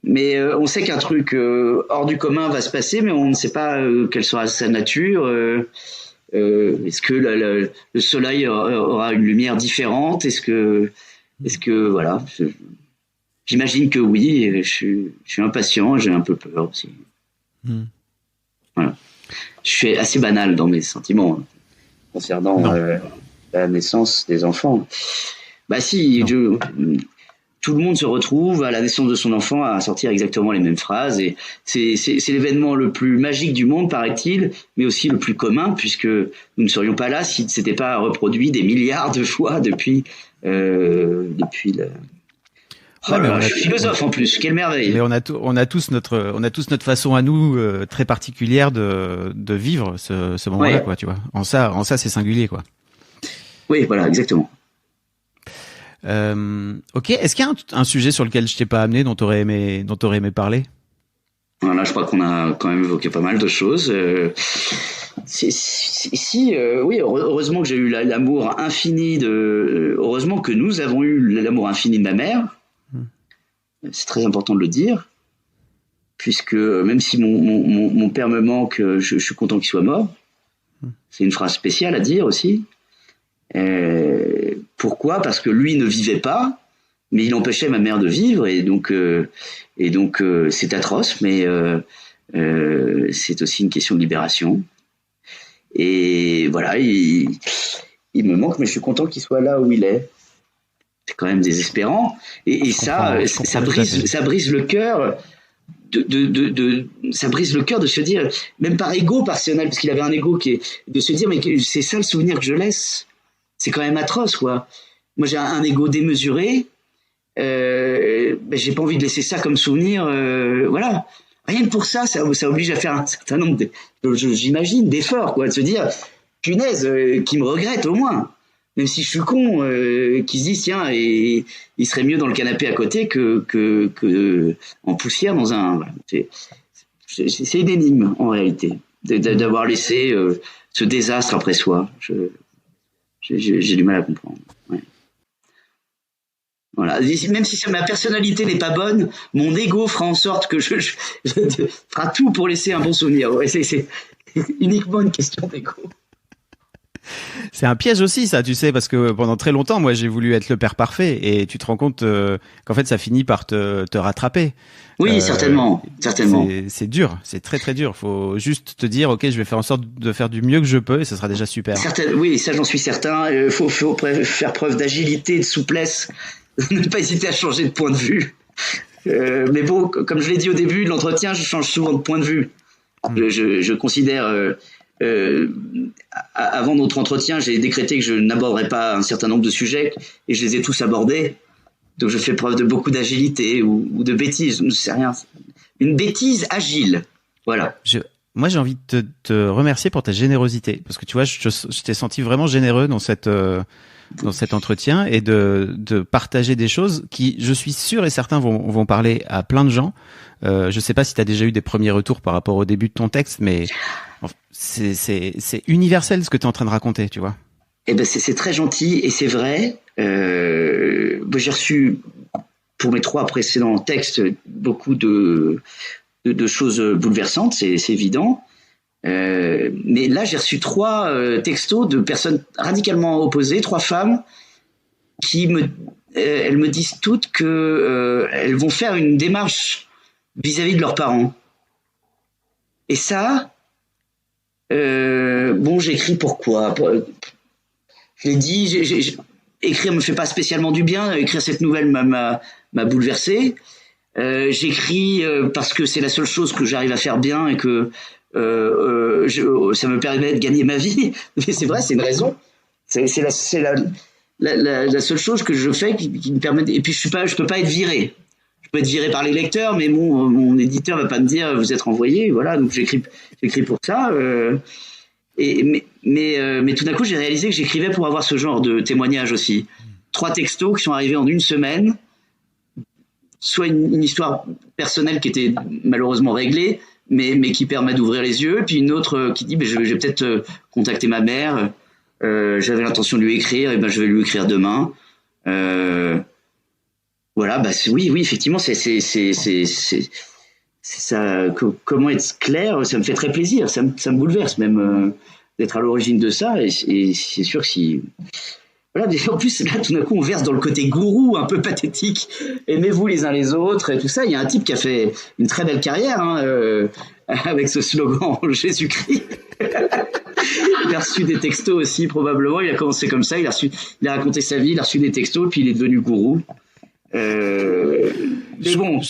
Speaker 1: Mais on sait qu'un truc hors du commun va se passer, mais on ne sait pas quelle sera sa nature. Est-ce que le soleil aura une lumière différente? Est-ce que voilà, j'imagine que oui. Je suis impatient, j'ai un peu peur aussi. Voilà. Je suis assez banal dans mes sentiments concernant la naissance des enfants. Bah si, tout le monde se retrouve à la naissance de son enfant à sortir exactement les mêmes phrases, et c'est l'événement le plus magique du monde, paraît-il, mais aussi le plus commun, puisque nous ne serions pas là si c'était pas reproduit des milliards de fois depuis le... je suis philosophe en plus, quelle merveille.
Speaker 4: Mais on a tous notre façon à nous très particulière de vivre ce moment-là, quoi, tu vois. En ça c'est singulier, quoi.
Speaker 1: Oui, voilà, exactement.
Speaker 4: Ok, est-ce qu'il y a un sujet sur lequel je t'ai pas amené, dont t'aurais aimé parler?
Speaker 1: Voilà, je crois qu'on a quand même évoqué pas mal de choses. Oui, heureusement que j'ai eu l'amour infini heureusement que nous avons eu l'amour infini de ma mère. C'est très important de le dire, puisque même si mon père me manque, je suis content qu'il soit mort. C'est une phrase spéciale à dire aussi. Pourquoi ? Parce que lui ne vivait pas, mais il empêchait ma mère de vivre, et donc c'est atroce, mais c'est aussi une question de libération. Et voilà, il me manque, mais je suis content qu'il soit là où il est. C'est quand même désespérant, et ça brise le cœur. Ça brise le cœur de se dire, même par ego personnel, parce qu'il avait un ego de se dire, mais c'est ça le souvenir que je laisse. C'est quand même atroce, quoi. Moi, j'ai un ego démesuré. J'ai pas envie de laisser ça comme souvenir. Voilà. Rien que pour ça oblige à faire un certain nombre, j'imagine, d'efforts, quoi, de se dire, punaise, qui me regrette au moins. Même si je suis con, qui se dit, tiens, et il serait mieux dans le canapé à côté que en poussière dans un. Voilà. C'est une énigme, en réalité, d'avoir laissé ce désastre après soi. J'ai du mal à comprendre. Ouais. Voilà. Même si ma personnalité n'est pas bonne, mon ego fera en sorte que je fera tout pour laisser un bon souvenir. Ouais, c'est uniquement une question d'ego.
Speaker 4: C'est un piège aussi, ça, tu sais, parce que pendant très longtemps, moi, j'ai voulu être le père parfait, et tu te rends compte qu'en fait, ça finit par te rattraper.
Speaker 1: Oui, certainement.
Speaker 4: C'est dur, c'est très très dur. Faut juste te dire, ok, je vais faire en sorte de faire du mieux que je peux, et ça sera déjà super.
Speaker 1: Oui, ça j'en suis certain. Faut faire preuve d'agilité, de souplesse, ne pas hésiter à changer de point de vue. Mais bon, comme je l'ai dit au début de l'entretien, je change souvent de point de vue. Je considère. Avant notre entretien, j'ai décrété que je n'aborderais pas un certain nombre de sujets, et je les ai tous abordés. Donc je fais preuve de beaucoup d'agilité ou de bêtise, je ne sais rien. Une bêtise agile, voilà.
Speaker 4: Moi, j'ai envie de te remercier pour ta générosité, parce que tu vois, je t'ai senti vraiment généreux dans cet entretien, et de partager des choses qui, je suis sûr et certain, vont parler à plein de gens. Je sais pas si tu as déjà eu des premiers retours par rapport au début de ton texte, mais c'est universel ce que tu es en train de raconter, tu vois.
Speaker 1: Eh ben c'est très gentil, et c'est vrai. J'ai reçu pour mes 3 précédents textes beaucoup de choses bouleversantes, c'est évident. Mais là, j'ai reçu 3 textos de personnes radicalement opposées, 3 femmes qui elles me disent toutes que elles vont faire une démarche vis-à-vis de leurs parents. Et ça, j'écris pourquoi ? Je l'ai dit, écrire me fait pas spécialement du bien. Écrire cette nouvelle m'a bouleversé. J'écris parce que c'est la seule chose que j'arrive à faire bien, et que ça me permet de gagner ma vie. Mais c'est vrai, c'est une raison. C'est la seule chose que je fais qui me permet. Et puis je peux pas être viré. Je peux être viré par les lecteurs, mais mon éditeur va pas me dire vous êtes renvoyé. Voilà, donc j'écris pour ça. Mais tout d'un coup, j'ai réalisé que j'écrivais pour avoir ce genre de témoignage aussi. 3 textos qui sont arrivés en une semaine. Soit une histoire personnelle qui était malheureusement réglée, mais qui permet d'ouvrir les yeux. Puis une autre qui dit je vais peut-être contacter ma mère. J'avais l'intention de lui écrire, et je vais lui écrire demain. Voilà, oui, effectivement, c'est ça. Comment être clair, ça me fait très plaisir, ça me bouleverse même. d'être à l'origine de ça. Et c'est sûr que si... Voilà, en plus, là, tout d'un coup, on verse dans le côté gourou, un peu pathétique. Aimez-vous les uns les autres et tout ça. Il y a un type qui a fait une très belle carrière avec ce slogan « Jésus-Christ ». Il a reçu des textos aussi, probablement. Il a commencé comme ça. Il a raconté sa vie, il a reçu des textos, puis il est devenu gourou. Mais bon.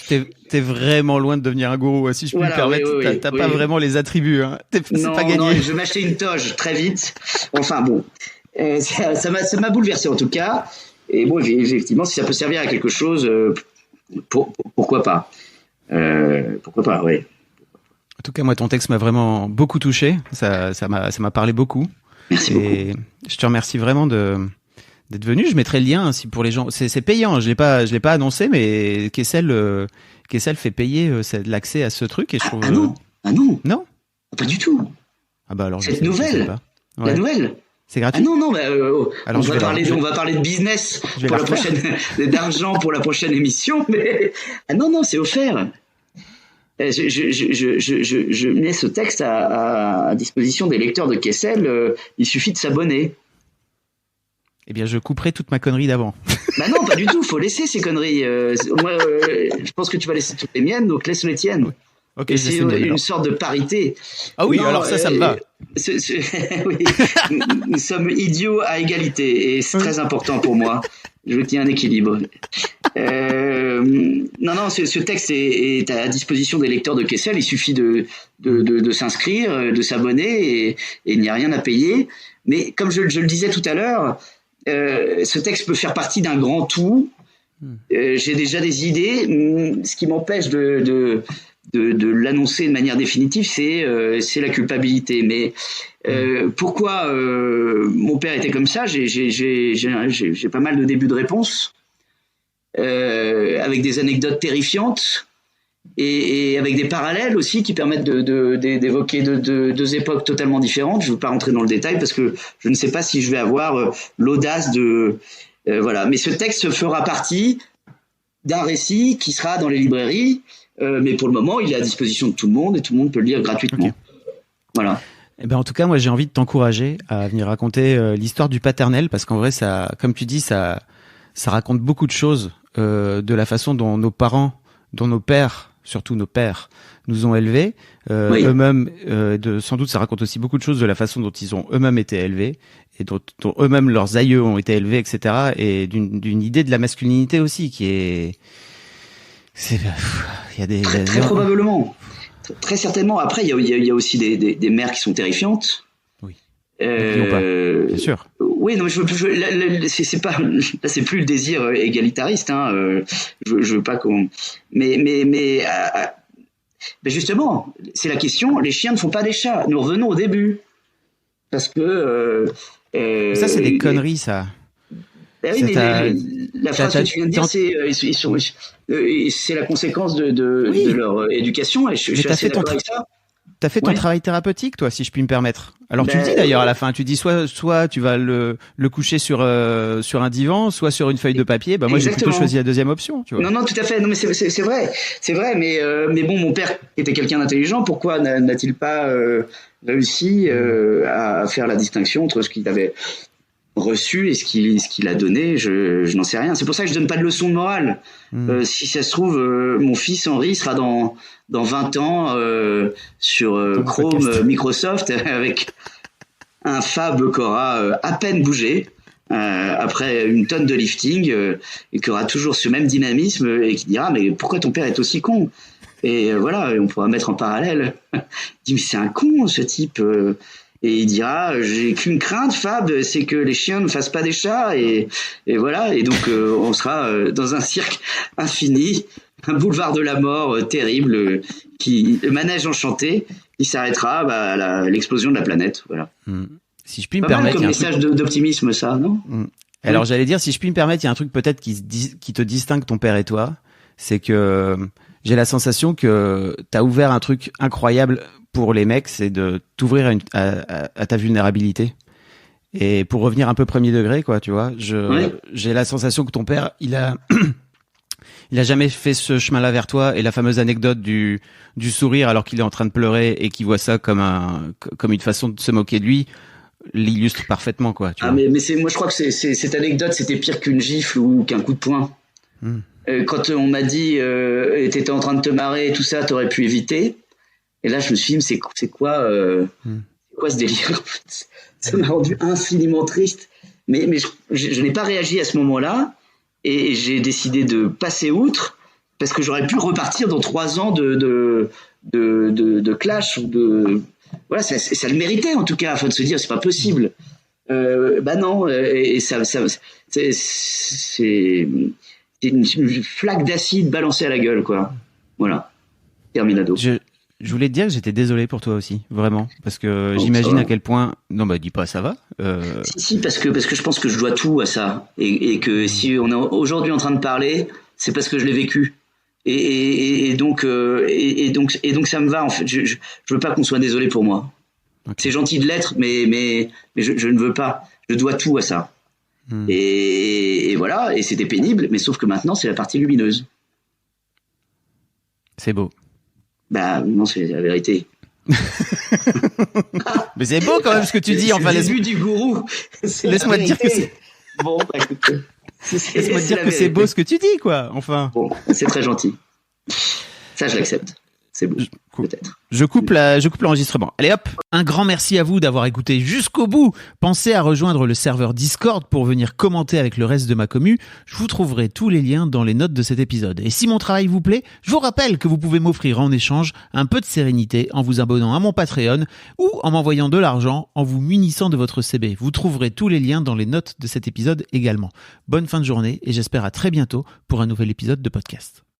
Speaker 4: T'es vraiment loin de devenir un gourou, si je puis me permettre. T'as pas vraiment les attributs. Hein. C'est pas gagné.
Speaker 1: Non, je vais m'acheter une toge très vite. Enfin bon. Ça m'a bouleversé en tout cas. Et bon, effectivement, si ça peut servir à quelque chose, pourquoi pas. Pourquoi pas, oui.
Speaker 4: En tout cas, moi, ton texte m'a vraiment beaucoup touché. Ça m'a parlé beaucoup.
Speaker 1: Merci beaucoup.
Speaker 4: Je te remercie vraiment d'être venu. Je mettrai le lien si pour les gens. C'est payant. Je l'ai pas annoncé, mais Kessel fait payer l'accès à ce truc et je trouve.
Speaker 1: Ah non.
Speaker 4: Non.
Speaker 1: Pas du tout.
Speaker 4: Ah bah alors.
Speaker 1: Cette nouvelle.
Speaker 4: Ouais.
Speaker 1: La nouvelle.
Speaker 4: C'est gratuit.
Speaker 1: Ah non,
Speaker 4: alors
Speaker 1: on va parler de business pour la prochaine, d'argent pour la prochaine émission, mais non, c'est offert. Je mets ce texte à disposition des lecteurs de Kessel. Il suffit de s'abonner.
Speaker 4: Eh bien, je couperai toute ma connerie d'avant.
Speaker 1: Bah non, pas du tout. Faut laisser ces conneries. Moi, je pense que tu vas laisser toutes les miennes, donc laisse les tiennes.
Speaker 4: Ok,
Speaker 1: et c'est une sorte de parité.
Speaker 4: Ah oui, alors ça me va.
Speaker 1: Oui. Nous sommes idiots à égalité et c'est très important pour moi. Je tiens un équilibre. Non, ce texte est à disposition des lecteurs de Kessel. Il suffit de s'inscrire, de s'abonner et il n'y a rien à payer. Mais comme je le disais tout à l'heure, ce texte peut faire partie d'un grand tout. J'ai déjà des idées. Ce qui m'empêche de l'annoncer de manière définitive, c'est la culpabilité. Mais pourquoi mon père était comme ça, j'ai pas mal de débuts de réponse avec des anecdotes terrifiantes et avec des parallèles aussi qui permettent d'évoquer deux époques totalement différentes. Je ne veux pas rentrer dans le détail parce que je ne sais pas si je vais avoir l'audace de voilà. Mais ce texte fera partie d'un récit qui sera dans les librairies. Mais pour le moment, il est à disposition de tout le monde et tout le monde peut le lire gratuitement. Okay. Voilà.
Speaker 4: Eh ben, en tout cas, moi, j'ai envie de t'encourager à venir raconter l'histoire du paternel parce qu'en vrai, ça, comme tu dis, ça raconte beaucoup de choses de la façon dont nos parents, dont nos pères, surtout nos pères, nous ont élevés. Oui. Eux-mêmes, sans doute, ça raconte aussi beaucoup de choses de la façon dont ils ont eux-mêmes été élevés et dont eux-mêmes leurs aïeux ont été élevés, etc. Et d'une idée de la masculinité aussi qui est... Il y a des
Speaker 1: très probablement, très certainement. Après, il y a aussi des mères qui sont terrifiantes.
Speaker 4: Oui. Non pas. Bien sûr.
Speaker 1: Oui, non, mais c'est pas. Là, c'est plus le désir égalitariste. Hein. Je veux pas qu'on. Mais justement, c'est la question. Les chiens ne font pas des chats. Nous revenons au début, parce que.
Speaker 4: Ça, c'est des conneries, ça.
Speaker 1: Ben oui, mais la phrase que tu viens de dire, c'est la conséquence de leur éducation, et je suis assez d'accord avec ça.
Speaker 4: T'as fait ton travail thérapeutique, toi, si je puis me permettre. Alors tu le dis d'ailleurs à la fin, tu dis soit tu vas le coucher sur un divan, soit sur une feuille de papier. Bah moi j'ai plutôt choisi la deuxième option, tu vois.
Speaker 1: Non, tout à fait. Non, mais c'est vrai. Mais bon, mon père était quelqu'un d'intelligent. Pourquoi n'a-t-il pas réussi à faire la distinction entre ce qu'il avait reçu et ce qu'il a donné? Je n'en sais rien. C'est pour ça que je donne pas de leçon de morale. Si ça se trouve, mon fils Henri sera dans 20 ans sur Chrome Microsoft avec un Fab qui aura à peine bougé après une tonne de lifting et qui aura toujours ce même dynamisme et qui dira mais pourquoi ton père est aussi con? Et voilà, on pourra mettre en parallèle. Il dit mais c'est un con ce type. Et il dira j'ai qu'une crainte Fab, c'est que les chiens ne fassent pas des chats et voilà, et donc on sera dans un cirque infini, un boulevard de la mort terrible le manège enchanté qui s'arrêtera à l'explosion de la planète. Voilà.
Speaker 4: Si je puis me permettre,
Speaker 1: comme message d'optimisme, ça, non?
Speaker 4: Alors j'allais dire, si je puis me permettre, il y a un truc peut-être qui te distingue ton père et toi, c'est que j'ai la sensation que t'as ouvert un truc incroyable pour les mecs, c'est de t'ouvrir à ta vulnérabilité. Et pour revenir un peu premier degré, quoi, tu vois, j'ai la sensation que ton père, il a Il a jamais fait ce chemin-là vers toi, et la fameuse anecdote du sourire alors qu'il est en train de pleurer et qu'il voit ça comme une façon de se moquer de lui l'illustre parfaitement, quoi. Tu vois.
Speaker 1: Mais moi je crois que cette anecdote c'était pire qu'une gifle ou qu'un coup de poing. Quand on m'a dit t'étais en train de te marrer et tout ça, t'aurais pu éviter. Et là je me suis dit c'est quoi ce délire? Ça m'a rendu infiniment triste. Mais je n'ai pas réagi à ce moment-là et j'ai décidé de passer outre parce que j'aurais pu repartir dans 3 ans de clash ou de voilà, ça le méritait en tout cas, afin de se dire c'est pas possible. Non, et ça c'est une flaque d'acide balancée à la gueule, quoi. Voilà, terminado.
Speaker 4: Je voulais te dire que j'étais désolé pour toi aussi, vraiment, parce que j'imagine à quel point. Non, dis pas, ça va.
Speaker 1: Si, parce que je pense que je dois tout à ça, et que si on est aujourd'hui en train de parler, c'est parce que je l'ai vécu. Et donc ça me va en fait. Je veux pas qu'on soit désolé pour moi. Okay. C'est gentil de l'être, mais je ne veux pas. Je dois tout à ça. Et voilà. Et c'était pénible, mais sauf que maintenant c'est la partie lumineuse.
Speaker 4: C'est beau.
Speaker 1: Non, c'est la vérité.
Speaker 4: Mais c'est beau quand même ce que tu dis. Enfin,
Speaker 1: le début du gourou.
Speaker 4: Laisse-moi te dire que c'est.
Speaker 1: Bon, écoute.
Speaker 4: Laisse-moi te dire que c'est beau ce que tu dis, quoi. Enfin.
Speaker 1: Bon, c'est très gentil. Ça, je l'accepte. C'est beau, peut-être.
Speaker 4: Je coupe l'enregistrement. Allez hop. Un grand merci à vous d'avoir écouté jusqu'au bout. Pensez à rejoindre le serveur Discord pour venir commenter avec le reste de ma commu. Je vous trouverai tous les liens dans les notes de cet épisode. Et si mon travail vous plaît, je vous rappelle que vous pouvez m'offrir en échange un peu de sérénité en vous abonnant à mon Patreon ou en m'envoyant de l'argent en vous munissant de votre CB. Vous trouverez tous les liens dans les notes de cet épisode également. Bonne fin de journée et j'espère à très bientôt pour un nouvel épisode de podcast.